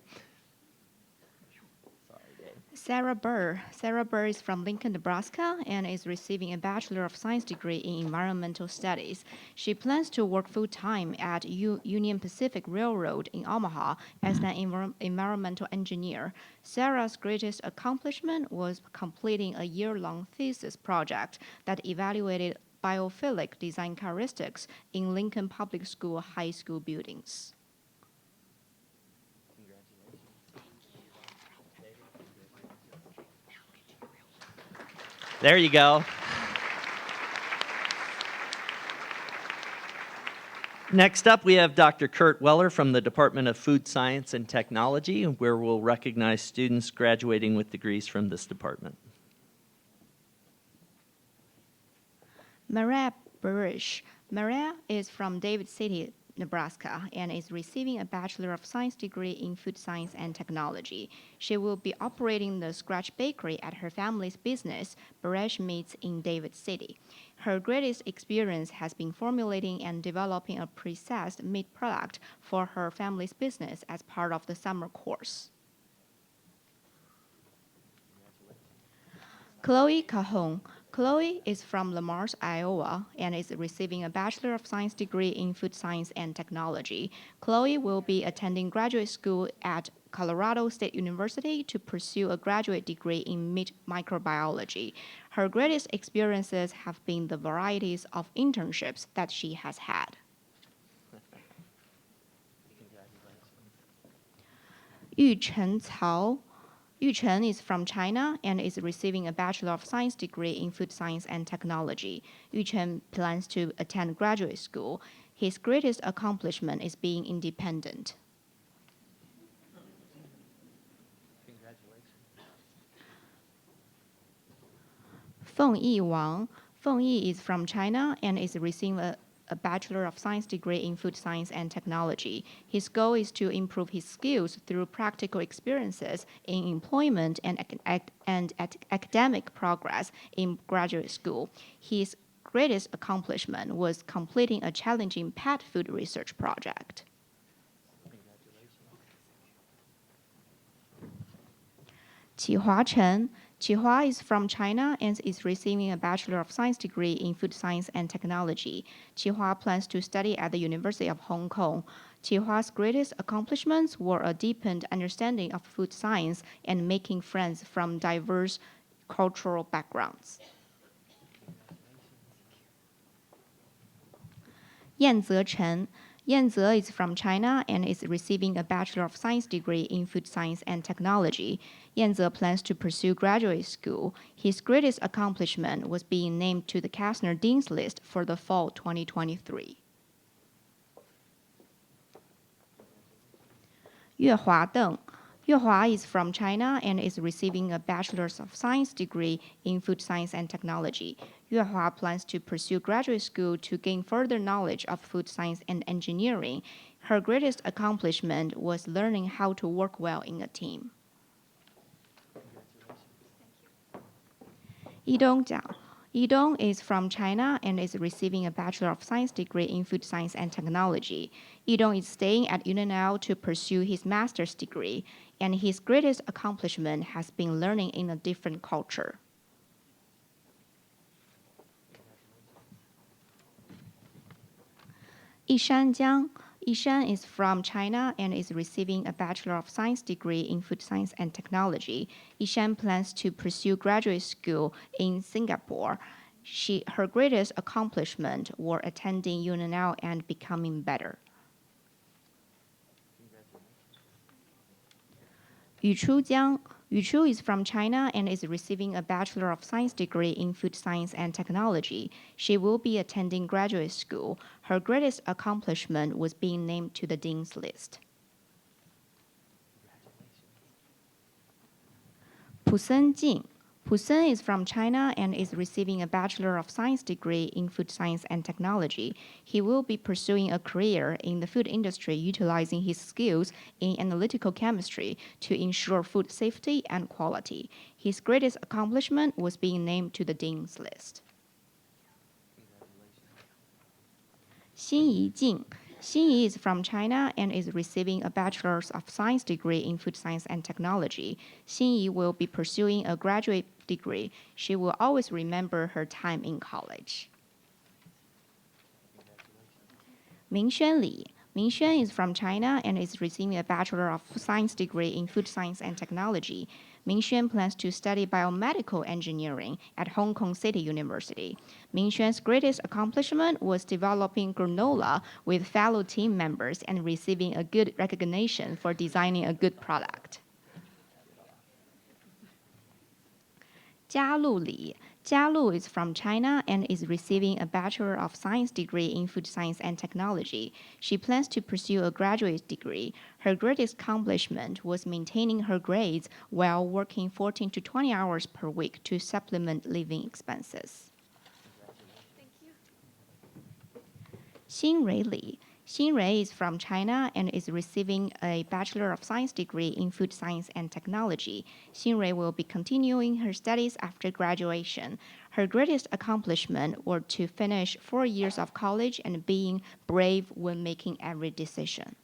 Sarah Burr. Sarah Burr is from Lincoln, Nebraska, and is receiving a Bachelor of Science degree in Environmental Studies. She plans to work full-time at Union Pacific Railroad in Omaha as an environmental engineer. Sarah's greatest accomplishment was completing a year-long thesis project that evaluated biophilic design characteristics in Lincoln Public School high school buildings. There you go. Next up, we have Dr. Kurt Weller from the Department of Food Science and Technology, where we'll recognize students graduating with degrees from this department. Maria Barish. Maria is from David City, Nebraska, and is receiving a Bachelor of Science degree in Food Science and Technology. She will be operating the Scratch Bakery at her family's business, Barish Meats, in David City. Her greatest experience has been formulating and developing a processed meat product for her family's business as part of the summer course. Chloe Cajon. Chloe is from Lamars, Iowa, and is receiving a Bachelor of Science degree in Food Science and Technology. Chloe will be attending graduate school at Colorado State University to pursue a graduate degree in meat microbiology. Her greatest experiences have been the varieties of internships that she has had. Yu Chen Cao. Yu Chen is from China and is receiving a Bachelor of Science degree in Food Science and Technology. Yu Chen plans to attend graduate school. His greatest accomplishment is being independent. Feng Yi Wang. Feng Yi is from China and is receiving a Bachelor of Science degree in Food Science and Technology. His goal is to improve his skills through practical experiences in employment and academic progress in graduate school. His greatest accomplishment was completing a challenging pet food research project. Qihua Chen. Qihua is from China and is receiving a Bachelor of Science degree in Food Science and Technology. Qihua plans to study at the University of Hong Kong. Qihua's greatest accomplishments were a deepened understanding of food science and making friends from diverse cultural backgrounds. Yanze Chen. Yanze is from China and is receiving a Bachelor of Science degree in Food Science and Technology. Yanze plans to pursue graduate school. His greatest accomplishment was being named to the CASNR Dean's List for the fall 2023. Yuehua Deng. Yuehua is from China and is receiving a Bachelor of Science degree in Food Science and Technology. Yuehua plans to pursue graduate school to gain further knowledge of food science and engineering. Her greatest accomplishment was learning how to work well in a team. Yidong Zhao. Yidong is from China and is receiving a Bachelor of Science degree in Food Science and Technology. Yidong is staying at UNL to pursue his master's degree, and his greatest accomplishment has been learning in a different culture. Yishan Jiang. Yishan is from China and is receiving a Bachelor of Science degree in Food Science and Technology. Yishan plans to pursue graduate school in Singapore. Her greatest accomplishment were attending UNL and becoming better. Yuchu Jiang. Yuchu is from China and is receiving a Bachelor of Science degree in Food Science and Technology. She will be attending graduate school. Her greatest accomplishment was being named to the Dean's List. Pusen Jing. Pusen is from China and is receiving a Bachelor of Science degree in Food Science and Technology. He will be pursuing a career in the food industry utilizing his skills in analytical chemistry to ensure food safety and quality. His greatest accomplishment was being named to the Dean's List. Xinyi Jing. Xinyi is from China and is receiving a Bachelor of Science degree in Food Science and Technology. Xinyi will be pursuing a graduate degree. She will always remember her time in college. Mingxuan Li. Mingxuan is from China and is receiving a Bachelor of Science degree in Food Science and Technology. Mingxuan plans to study biomedical engineering at Hong Kong City University. Mingxuan's greatest accomplishment was developing granola with fellow team members and receiving a good recognition for designing a good product. Jialu Li. Jialu is from China and is receiving a Bachelor of Science degree in Food Science and Technology. She plans to pursue a graduate degree. Her greatest accomplishment was maintaining her grades while working 14 to 20 hours per week to supplement living expenses. Thank you. Xinrui Li. Xinrui is from China and is receiving a Bachelor of Science degree in Food Science and Technology. Xinrui will be continuing her studies after graduation. Her greatest accomplishment were to finish 4 years of college and being brave when making every decision.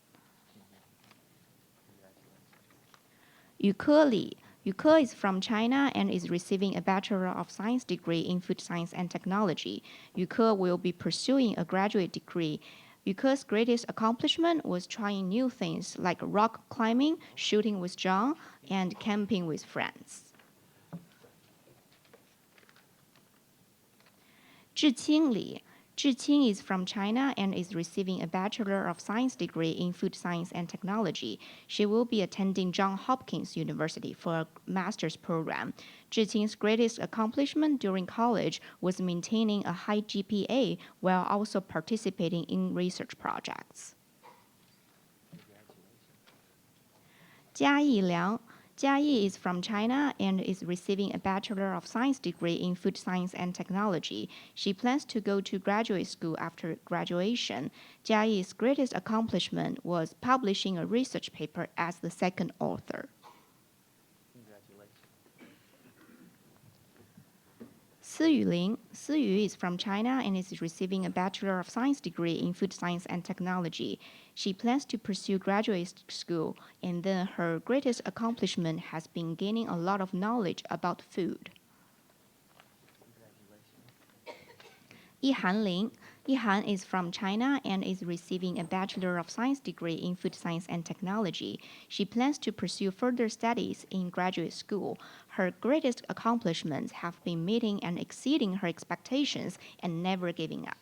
Yuke Li. Yuke is from China and is receiving a Bachelor of Science degree in Food Science and Technology. Yuke will be pursuing a graduate degree. Yuke's greatest accomplishment was trying new things like rock climbing, shooting with John, and camping with friends. Zhiqing Li. Zhiqing is from China and is receiving a Bachelor of Science degree in Food Science and Technology. She will be attending Johns Hopkins University for a master's program. Zhiqing's greatest accomplishment during college was maintaining a high GPA while also participating in research projects. Jiayi Liang. Jiayi is from China and is receiving a Bachelor of Science degree in Food Science and Technology. She plans to go to graduate school after graduation. Jiayi's greatest accomplishment was publishing a research paper as the second author. Si Yuling. Si Yu is from China and is receiving a Bachelor of Science degree in Food Science and Technology. She plans to pursue graduate school, and then her greatest accomplishment has been gaining a lot of knowledge about food. Yihan Ling. Yihan is from China and is receiving a Bachelor of Science degree in Food Science and Technology. She plans to pursue further studies in graduate school. Her greatest accomplishments have been meeting and exceeding her expectations and never giving up.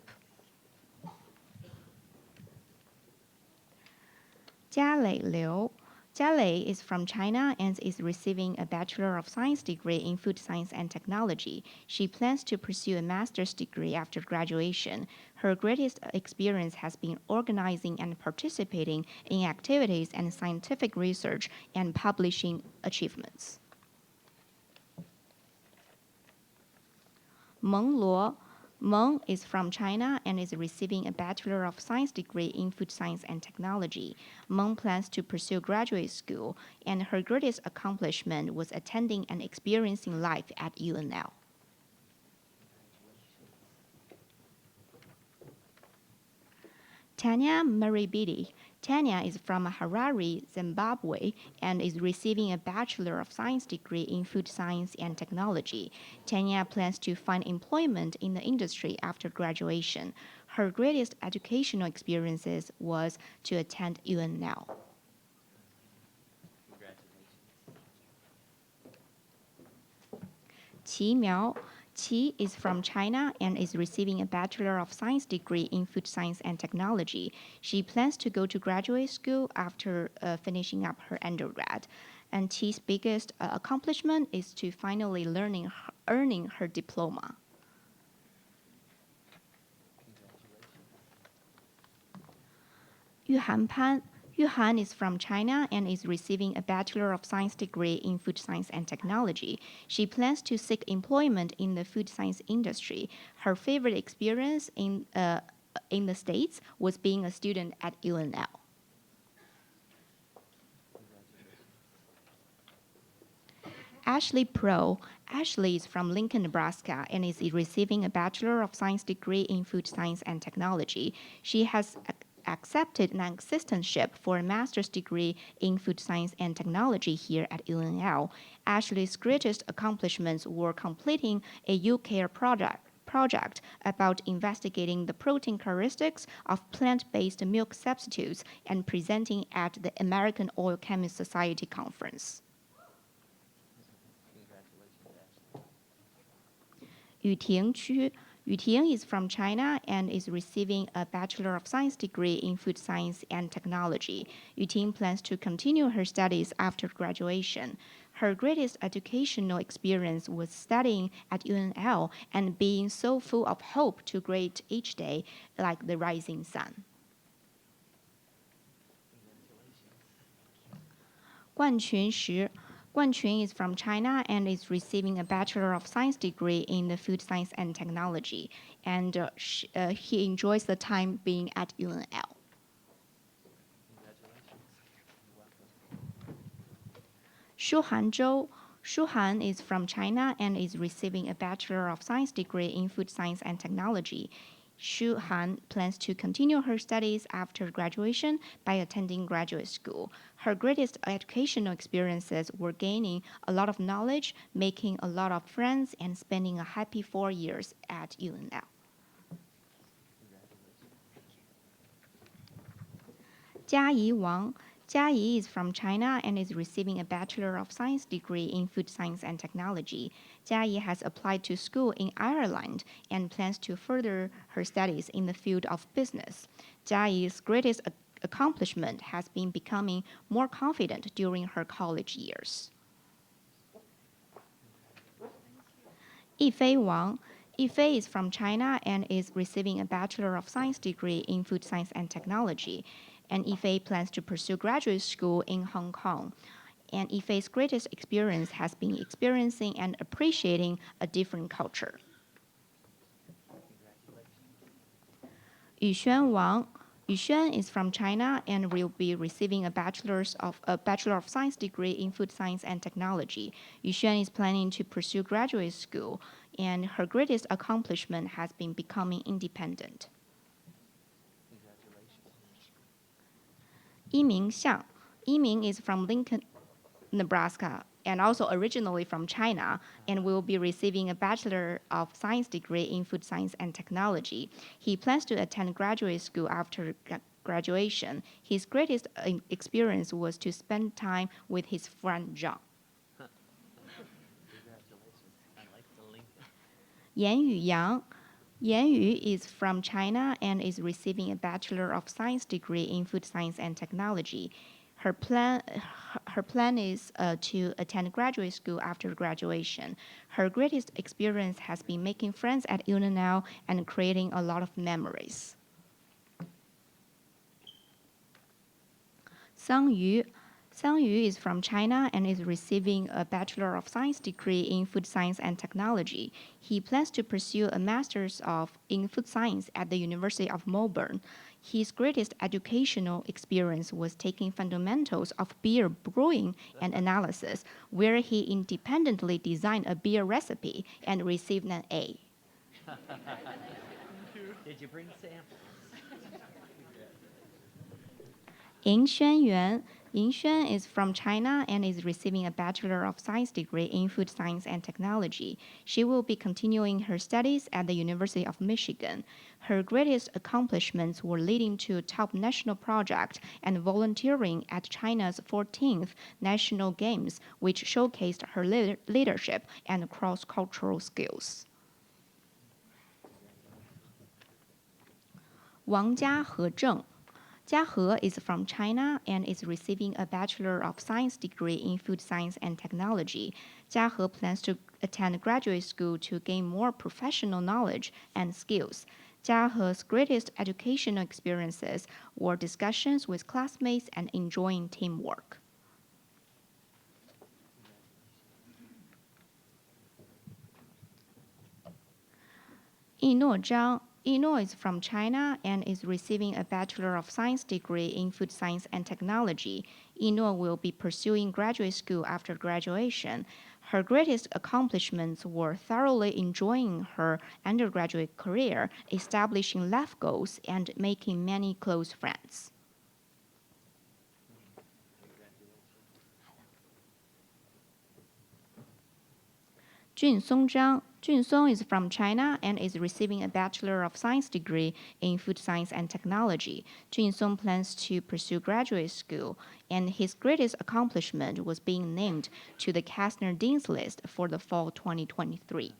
Jialei Liu. Jialei is from China and is receiving a Bachelor of Science degree in Food Science and Technology. She plans to pursue a master's degree after graduation. Her greatest experience has been organizing and participating in activities and scientific research and publishing achievements. Meng Luo. Meng is from China and is receiving a Bachelor of Science degree in Food Science and Technology. Meng plans to pursue graduate school, and her greatest accomplishment was attending and experiencing life at UNL. Tanya Maribidi. Tanya is from Harare, Zimbabwe, and is receiving a Bachelor of Science degree in Food Science and Technology. Tanya plans to find employment in the industry after graduation. Her greatest educational experiences was to attend UNL. Qi Miao. Qi is from China and is receiving a Bachelor of Science degree in Food Science and Technology. She plans to go to graduate school after finishing up her undergrad. And Qi's biggest accomplishment is to finally earning her diploma. Yuhan Pan. Yuhan is from China and is receiving a Bachelor of Science degree in Food Science and Technology. She plans to seek employment in the food science industry. Her favorite experience in the States was being a student at UNL. Ashley Pro. Ashley is from Lincoln, Nebraska, and is receiving a Bachelor of Science degree in Food Science and Technology. She has accepted an assistantship for a master's degree in Food Science and Technology here at UNL. Ashley's greatest accomplishments were completing a UCARE project about investigating the protein characteristics of plant-based milk substitutes and presenting at the American Oil Chemists Society conference. Yuting Qu. Yuting is from China and is receiving a Bachelor of Science degree in Food Science and Technology. Yuting plans to continue her studies after graduation. Her greatest educational experience was studying at UNL and being so full of hope to greet each day like the rising sun. Guanqun Shi. Guanqun is from China and is receiving a Bachelor of Science degree in the Food Science and Technology, and he enjoys the time being at UNL. Shuhan Zhou. Shuhan is from China and is receiving a Bachelor of Science degree in Food Science and Technology. Shuhan plans to continue her studies after graduation by attending graduate school. Her greatest educational experiences were gaining a lot of knowledge, making a lot of friends, and spending a happy 4 years at UNL. Jiayi Wang. Jia Yi is from China and is receiving a Bachelor of Science degree in Food Science and Technology. Jia Yi has applied to school in Ireland and plans to further her studies in the field of business. Jia Yi's greatest accomplishment has been becoming more confident during her college years. Yifei Wang. Yifei is from China and is receiving a Bachelor of Science degree in Food Science and Technology. And Yifei plans to pursue graduate school in Hong Kong. And Yifei's greatest experience has been experiencing and appreciating a different culture. Yuxuan Wang. Yuxuan is from China and will be receiving a Bachelor of Science degree in Food Science and Technology. Yuxuan is planning to pursue graduate school, and her greatest accomplishment has been becoming independent. Yiming Xiang. Yiming is from Lincoln, Nebraska, and also originally from China, and will be receiving a Bachelor of Science degree in Food Science and Technology. He plans to attend graduate school after graduation. His greatest experience was to spend time with his friend Zhang. Yan Yu Yang. Yan Yu is from China and is receiving a Bachelor of Science degree in Food Science and Technology. Her plan is to attend graduate school after graduation. Her greatest experience has been making friends at UNL and creating a lot of memories. Sang Yu. Sang Yu is from China and is receiving a Bachelor of Science degree in Food Science and Technology. He plans to pursue a Master's in Food Science at the University of Melbourne. His greatest educational experience was taking fundamentals of beer brewing and analysis, where he independently designed a beer recipe and received an A. Did you bring samples? Ying Xuanyuan. Ying Xuan is from China and is receiving a Bachelor of Science degree in Food Science and Technology. She will be continuing her studies at the University of Michigan. Her greatest accomplishments were leading to a top national project and volunteering at China's 14th National Games, which showcased her leadership and cross-cultural skills. Wang Jiahe Zheng. Jiahe is from China and is receiving a Bachelor of Science degree in Food Science and Technology. Jiahe plans to attend graduate school to gain more professional knowledge and skills. Jiahe's greatest educational experiences were discussions with classmates and enjoying teamwork. Yino Zhang. Yino is from China and is receiving a Bachelor of Science degree in Food Science and Technology. Yino will be pursuing graduate school after graduation. Her greatest accomplishments were thoroughly enjoying her undergraduate career, establishing life goals, and making many close friends. Junsong Zhang. Junsong is from China and is receiving a Bachelor of Science degree in Food Science and Technology. Junsong plans to pursue graduate school, and his greatest accomplishment was being named to the CASNR Dean's List for the fall 2023.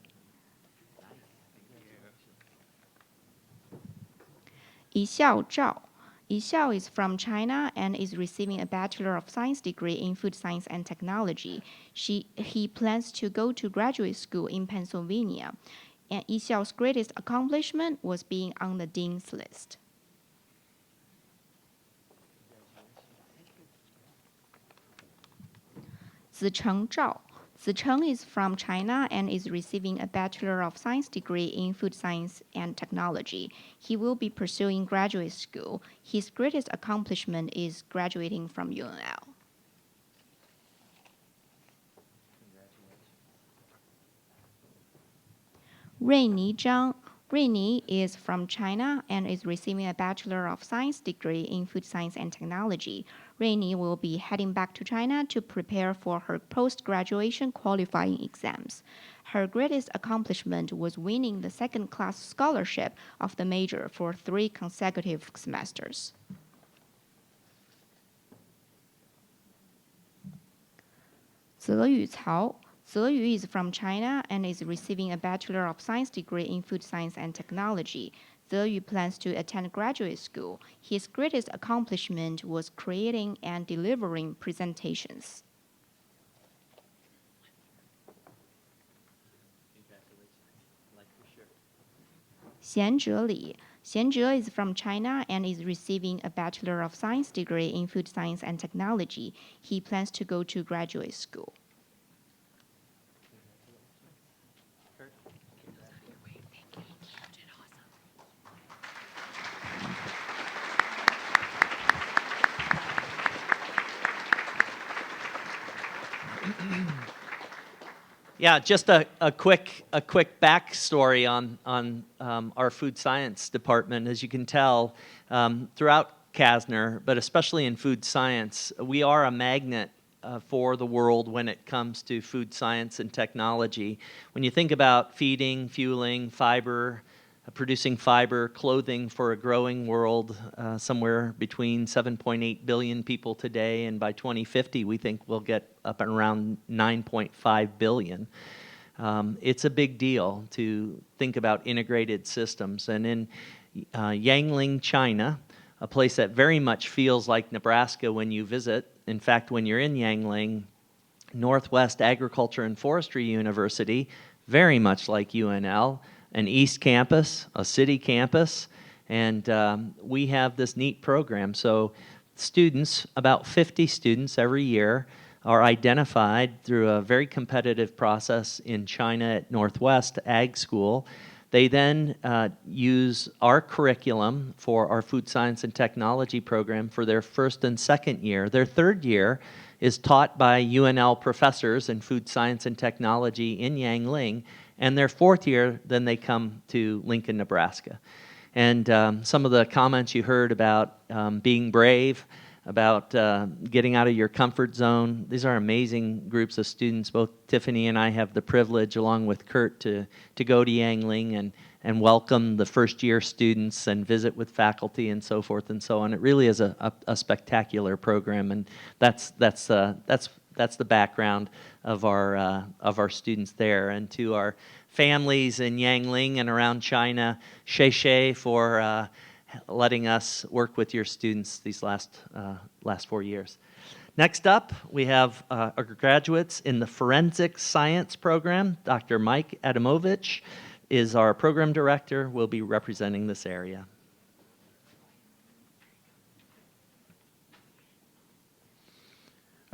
Yixiao Zhao. Yixiao is from China and is receiving a Bachelor of Science degree in Food Science and Technology. He plans to go to graduate school in Pennsylvania, and Yixiao's greatest accomplishment was being on the Dean's List. Zicheng Zhao. Zicheng is from China and is receiving a Bachelor of Science degree in Food Science and Technology. He will be pursuing graduate school. His greatest accomplishment is graduating from UNL. Ruini Zhang. Ruini is from China and is receiving a Bachelor of Science degree in Food Science and Technology. Ruini will be heading back to China to prepare for her post-graduation qualifying exams. Her greatest accomplishment was winning the second-class scholarship of the major for 3 consecutive semesters. Zeyu Cao. Zeyu is from China and is receiving a Bachelor of Science degree in Food Science and Technology. Zeyu plans to attend graduate school. His greatest accomplishment was creating and delivering presentations. Xianzhe Li. Xianzhe is from China and is receiving a Bachelor of Science degree in Food Science and Technology. He plans to go to graduate school. Yeah, just a quick backstory on our food science department. As you can tell, throughout CASNR, but especially in food science, we are a magnet for the world when it comes to food science and technology. When you think about feeding, fueling, fiber, producing fiber, clothing for a growing world, somewhere between 7.8 billion people today, and by 2050 we think we'll get up and around 9.5 billion. It's a big deal to think about integrated systems. And in Yangling, China, a place that very much feels like Nebraska when you visit, in fact, when you're in Yangling, Northwest Agriculture and Forestry University, very much like UNL, an East campus, a city campus, and we have this neat program. So students, about 50 students every year, are identified through a very competitive process in China at Northwest Ag School. They then use our curriculum for our food science and technology program for their first and second year. Their third year is taught by UNL professors in food science and technology in Yangling, and their fourth year, then they come to Lincoln, Nebraska. And some of the comments you heard about being brave, about getting out of your comfort zone, these are amazing groups of students. Both Tiffany and I have the privilege, along with Kurt, to go to Yangling and welcome the first-year students and visit with faculty and so forth and so on. It really is a spectacular program, and that's the background of our students there. And to our families in Yangling and around China, Shei for letting us work with your students these last 4 years. Next up, we have our graduates in the Forensic Science program. Dr. Mike Adamovich is our program director, will be representing this area.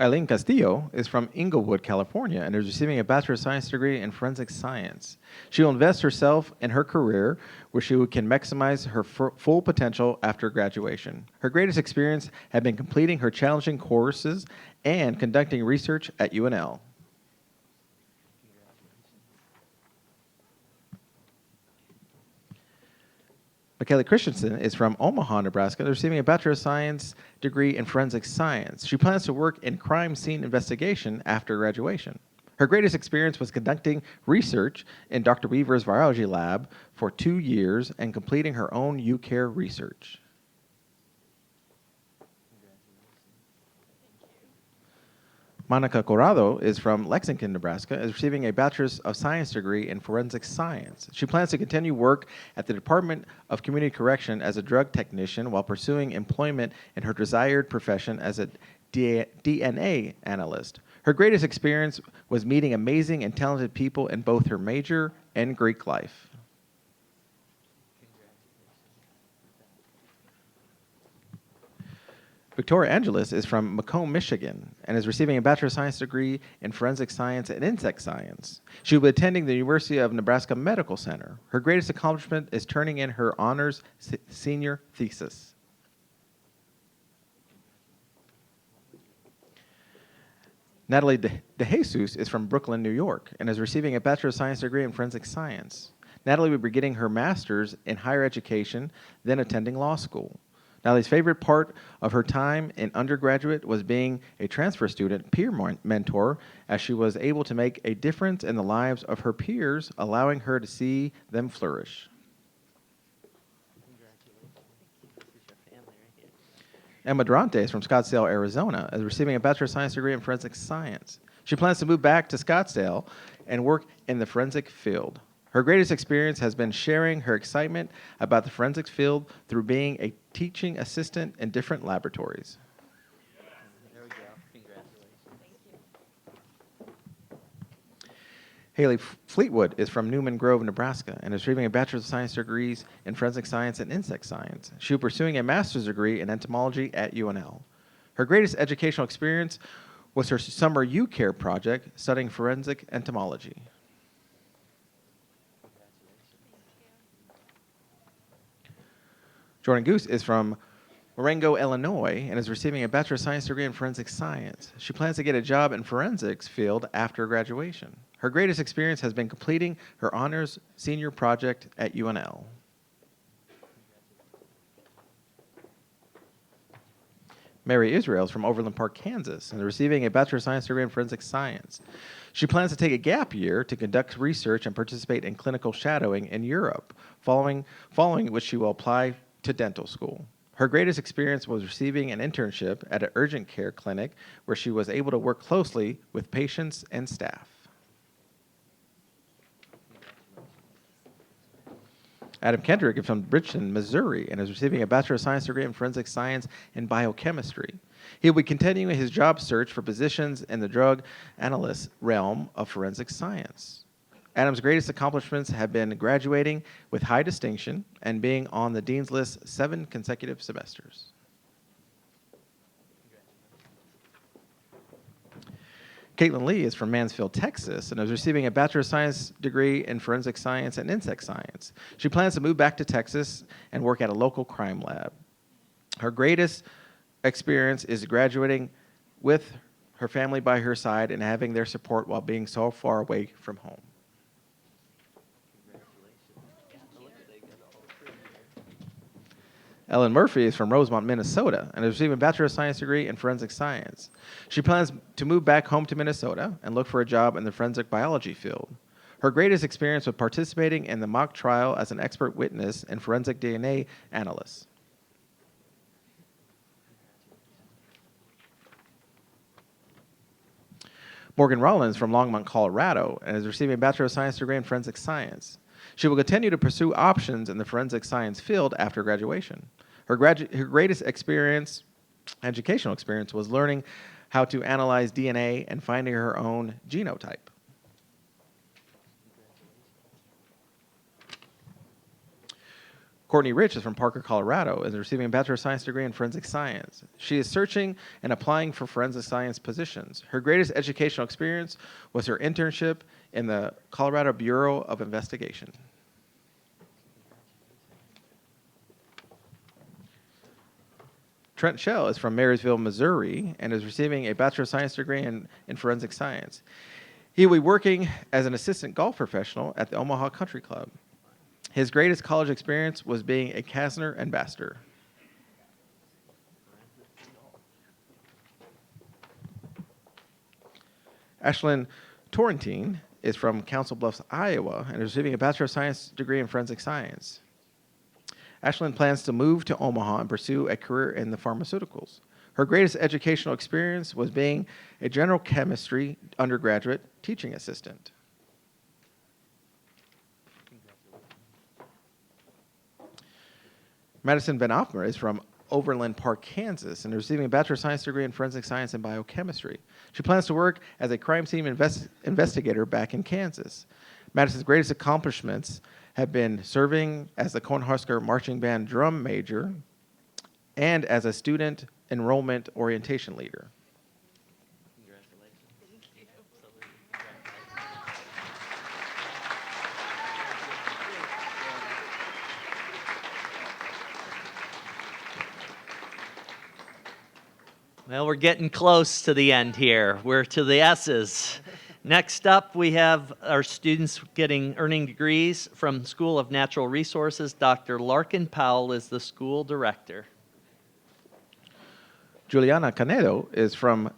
Eileen Castillo is from Inglewood, California, and is receiving a Bachelor of Science degree in Forensic Science. She will invest herself in her career, where she can maximize her full potential after graduation. Her greatest experience had been completing her challenging courses and conducting research at UNL. Michaela Christensen is from Omaha, Nebraska, receiving a Bachelor of Science degree in Forensic Science. She plans to work in crime scene investigation after graduation. Her greatest experience was conducting research in Dr. Weaver's virology lab for 2 years and completing her own UCARE research. Monica Corrado is from Lexington, Nebraska, and is receiving a Bachelor's of Science degree in Forensic Science. She plans to continue work at the Department of Community Correction as a drug technician while pursuing employment in her desired profession as a DNA analyst. Her greatest experience was meeting amazing and talented people in both her major and Greek life. Victoria Angelis is from Macomb, Michigan, and is receiving a Bachelor of Science degree in Forensic Science and Insect Science. She will be attending the University of Nebraska Medical Center. Her greatest accomplishment is turning in her honors senior thesis. Natalie DeJesus is from Brooklyn, New York, and is receiving a Bachelor of Science degree in Forensic Science. Natalie will be getting her master's in higher education, then attending law school. Natalie's favorite part of her time in undergraduate was being a transfer student peer mentor, as she was able to make a difference in the lives of her peers, allowing her to see them flourish. Emma Durante is from Scottsdale, Arizona, is receiving a Bachelor of Science degree in Forensic Science. She plans to move back to Scottsdale and work in the forensic field. Her greatest experience has been sharing her excitement about the forensics field through being a teaching assistant in different laboratories. There we go. Congratulations. Haley Fleetwood is from Newman Grove, Nebraska, and is receiving a Bachelor of Science degrees in Forensic Science and Insect Science. She will be pursuing a master's degree in entomology at UNL. Her greatest educational experience was her summer U-Care project studying forensic entomology. Jordan Goose is from Marengo, Illinois, and is receiving a Bachelor of Science degree in Forensic Science. She plans to get a job in forensics field after graduation. Her greatest experience has been completing her honors senior project at UNL. Mary Israel is from Overland Park, Kansas, and is receiving a Bachelor of Science degree in Forensic Science. She plans to take a gap year to conduct research and participate in clinical shadowing in Europe, following which she will apply to dental school. Her greatest experience was receiving an internship at an urgent care clinic where she was able to work closely with patients and staff. Adam Kendrick is from Bridgeton, Missouri, and is receiving a Bachelor of Science degree in Forensic Science and Biochemistry. He will be continuing his job search for positions in the drug analyst realm of forensic science. Adam's greatest accomplishments have been graduating with high distinction and being on the Dean's List 7 consecutive semesters. Caitlin Lee is from Mansfield, Texas, and is receiving a Bachelor of Science degree in Forensic Science and Insect Science. She plans to move back to Texas and work at a local crime lab. Her greatest experience is graduating with her family by her side and having their support while being so far away from home. Ellen Murphy is from Rosemont, Minnesota, and is receiving a Bachelor of Science degree in Forensic Science. She plans to move back home to Minnesota and look for a job in the forensic biology field. Her greatest experience was participating in the mock trial as an expert witness and forensic DNA analyst. Morgan Rollins from Longmont, Colorado, and is receiving a Bachelor of Science degree in Forensic Science. She will continue to pursue options in the forensic science field after graduation. Her greatest educational experience, was learning how to analyze DNA and finding her own genotype. Courtney Rich is from Parker, Colorado, and is receiving a Bachelor of Science degree in Forensic Science. She is searching and applying for forensic science positions. Her greatest educational experience was her internship in the Colorado Bureau of Investigation. Trent Shell is from Marysville, Missouri, and is receiving a Bachelor of Science degree in Forensic Science. He will be working as an assistant golf professional at the Omaha Country Club. His greatest college experience was being a CASNR ambassador. Ashlyn Torrentine is from Council Bluffs, Iowa, and is receiving a Bachelor of Science degree in Forensic Science. Ashlyn plans to move to Omaha and pursue a career in the pharmaceuticals. Her greatest educational experience was being a general chemistry undergraduate teaching assistant. Madison Van Offmer is from Overland Park, Kansas, and is receiving a Bachelor of Science degree in Forensic Science and Biochemistry. She plans to work as a crime scene investigator back in Kansas. Madison's greatest accomplishments have been serving as the Cornhusker Marching Band drum major and as a student enrollment orientation leader. Well, we're getting close to the end here. We're to the S's. Next up, we have our students earning degrees from School of Natural Resources. Dr. Larkin Powell is the school director. Juliana Canedo is from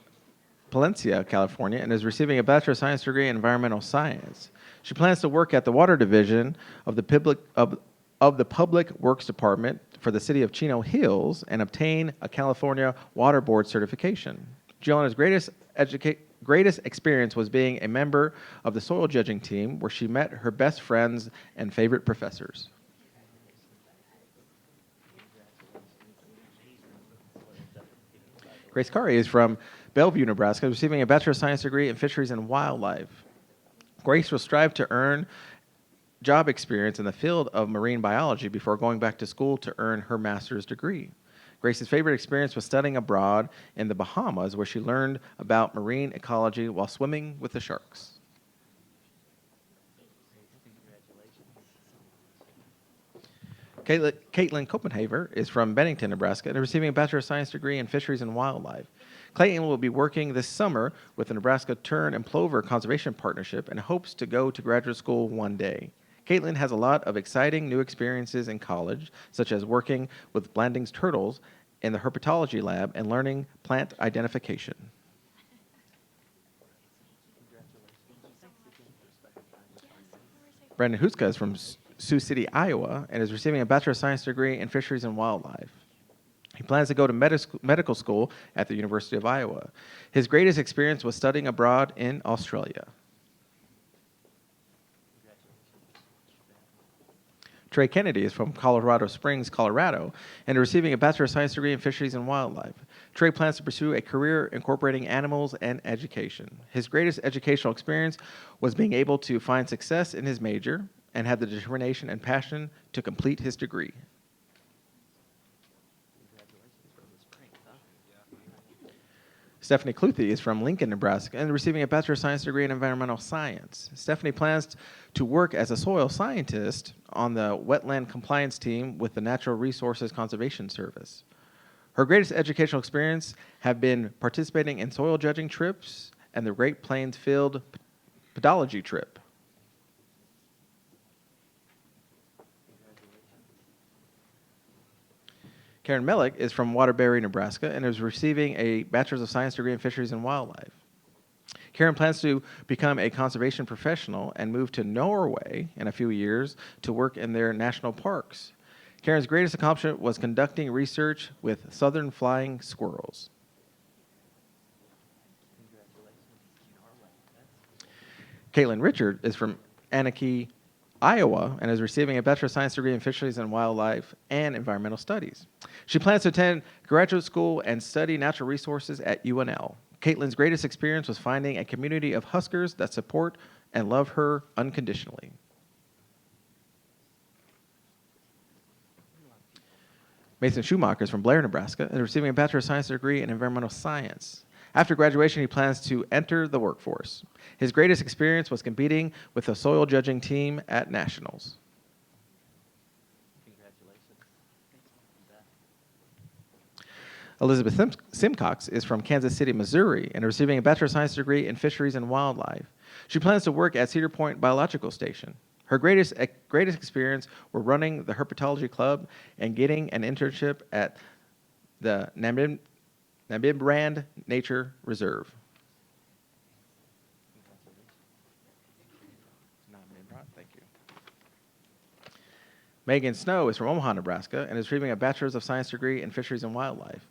Palencia, California, and is receiving a Bachelor of Science degree in Environmental Science. She plans to work at the Water Division of the Public Works Department for the city of Chino Hills and obtain a California Water Board certification. Juliana's greatest greatest experience was being a member of the soil judging team where she met her best friends and favorite professors. Grace Curry is from Bellevue, Nebraska, receiving a Bachelor of Science degree in Fisheries and Wildlife. Grace will strive to earn job experience in the field of marine biology before going back to school to earn her master's degree. Grace's favorite experience was studying abroad in the Bahamas, where she learned about marine ecology while swimming with the sharks. Caitlin Copenhaver is from Bennington, Nebraska, and is receiving a Bachelor of Science degree in Fisheries and Wildlife. Clayton will be working this summer with the Nebraska Tern and Plover Conservation Partnership and hopes to go to graduate school one day. Caitlin has a lot of exciting new experiences in college, such as working with Blanding's turtles in the herpetology lab and learning plant identification. Brandon Huska is from Sioux City, Iowa, and is receiving a Bachelor of Science degree in Fisheries and Wildlife. He plans to go to medical school at the University of Iowa. His greatest experience was studying abroad in Australia. Trey Kennedy is from Colorado Springs, Colorado, and is receiving a Bachelor of Science degree in Fisheries and Wildlife. Trey plans to pursue a career incorporating animals and education. His greatest educational experience was being able to find success in his major and had the determination and passion to complete his degree. Stephanie Cluthe is from Lincoln, Nebraska, and receiving a Bachelor of Science degree in Environmental Science. Stephanie plans to work as a soil scientist on the wetland compliance team with the Natural Resources Conservation Service. Her greatest educational experience have been participating in soil judging trips and the Great Plains Field Pedology trip. Karen Mellick is from Waterbury, Nebraska, and is receiving a Bachelor's of Science degree in Fisheries and Wildlife. Karen plans to become a conservation professional and move to Norway in a few years to work in their national parks. Karen's greatest accomplishment was conducting research with southern flying squirrels. Caitlin Richard is from Anarchy, Iowa, and is receiving a Bachelor of Science degree in Fisheries and Wildlife and Environmental Studies. She plans to attend graduate school and study natural resources at UNL. Caitlin's greatest experience was finding a community of Huskers that support and love her unconditionally. Mason Schumacher is from Blair, Nebraska, and is receiving a Bachelor of Science degree in Environmental Science. After graduation, he plans to enter the workforce. His greatest experience was competing with the soil judging team at nationals. Elizabeth Simcox is from Kansas City, Missouri, and is receiving a Bachelor of Science degree in Fisheries and Wildlife. She plans to work at Cedar Point Biological Station. Her greatest experience were running the herpetology club and getting an internship at the Namibrand Nature Reserve. Thank you. Megan Snow is from Omaha, Nebraska, and is receiving a Bachelor's of Science degree in Fisheries and Wildlife.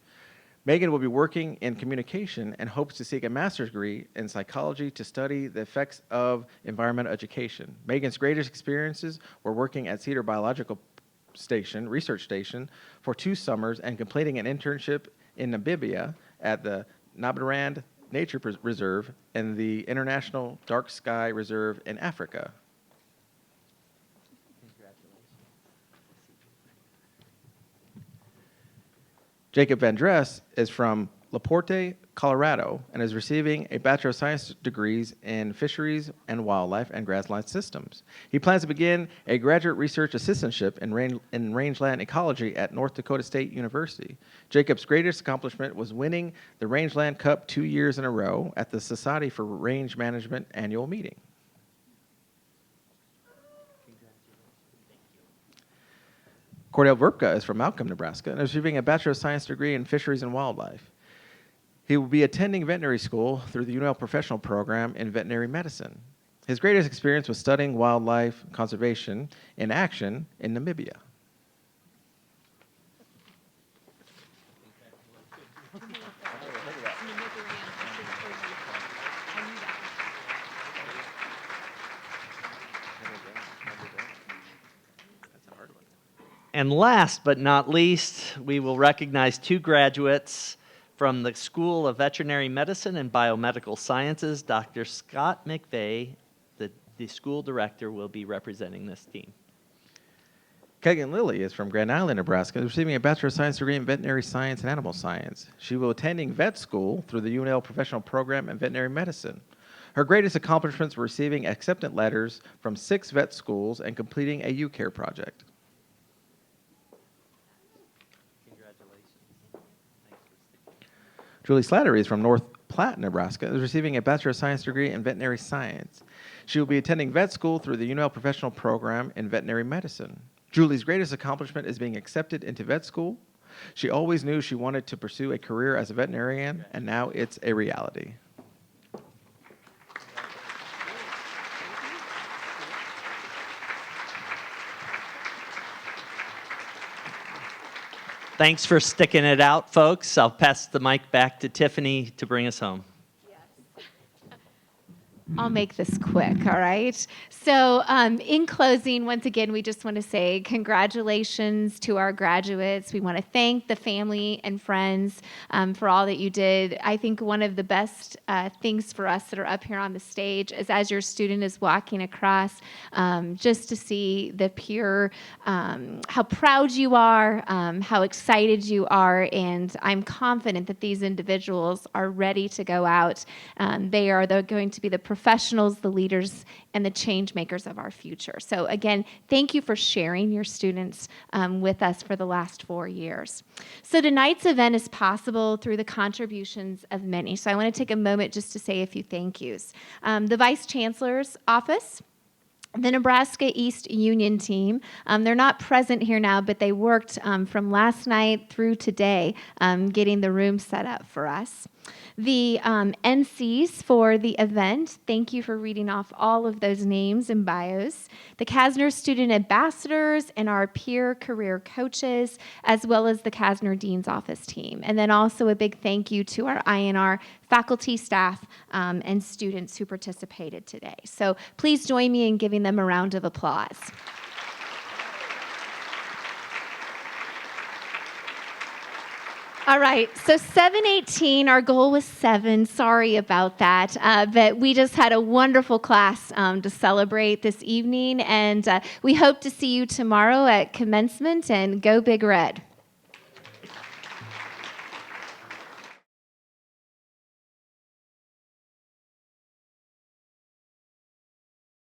Megan will be working in communication and hopes to seek a master's degree in psychology to study the effects of environmental education. Megan's greatest experiences were working at Cedar Biological Research Station for 2 summers and completing an internship in Namibia at the Namibrand Nature Reserve and the International Dark Sky Reserve in Africa. Jacob Van Dress is from LaPorte, Colorado, and is receiving a Bachelor of Science degrees in Fisheries and Wildlife and Grassland Systems. He plans to begin a graduate research assistantship in rangeland ecology at North Dakota State University. Jacob's greatest accomplishment was winning the Rangeland Cup 2 years in a row at the Society for Range Management annual meeting. Cordell Verpka is from Malcolm, Nebraska, and is receiving a Bachelor of Science degree in Fisheries and Wildlife. He will be attending veterinary school through the UNL Professional Program in Veterinary Medicine. His greatest experience was studying wildlife conservation in action in Namibia. And last but not least, we will recognize 2 graduates from the School of Veterinary Medicine and Biomedical Sciences. Dr. Scott McVeigh, the school director, will be representing this team. Kegan Lilly is from Grand Island, Nebraska, receiving a Bachelor of Science degree in Veterinary Science and Animal Science. She will be attending vet school through the UNL Professional Program in Veterinary Medicine. Her greatest accomplishments were receiving acceptance letters from 6 vet schools and completing a U-Care project. Julie Slattery is from North Platte, Nebraska, is receiving a Bachelor of Science degree in Veterinary Science. She will be attending vet school through the UNL Professional Program in Veterinary Medicine. Julie's greatest accomplishment is being accepted into vet school. She always knew she wanted to pursue a career as a veterinarian, and now it's a reality. Thanks for sticking it out, folks. I'll pass the mic back to Tiffany to bring us home. I'll make this quick, all right? So in closing, once again, we just want to say congratulations to our graduates. We want to thank the family and friends for all that you did. I think one of the best things for us that are up here on the stage is as your student is walking across, just to see the pure, how proud you are, how excited you are, and I'm confident that these individuals are ready to go out. They're going to be the professionals, the leaders, and the change makers of our future. So again, thank you for sharing your students with us for the last 4 years. So tonight's event is possible through the contributions of many. So I want to take a moment just to say a few thank yous. The Vice Chancellor's Office, the Nebraska East Union team, they're not present here now, but they worked from last night through today getting the room set up for us. The NCs for the event, thank you for reading off all of those names and bios. The CASNR student ambassadors and our peer career coaches, as well as the CASNR Dean's Office team. And then also a big thank you to our INR faculty, staff, and students who participated today. So please join me in giving them a round of applause. All right, so 718, our goal was 7. Sorry about that. But we just had a wonderful class to celebrate this evening, and we hope to see you tomorrow at commencement, and go Big Red.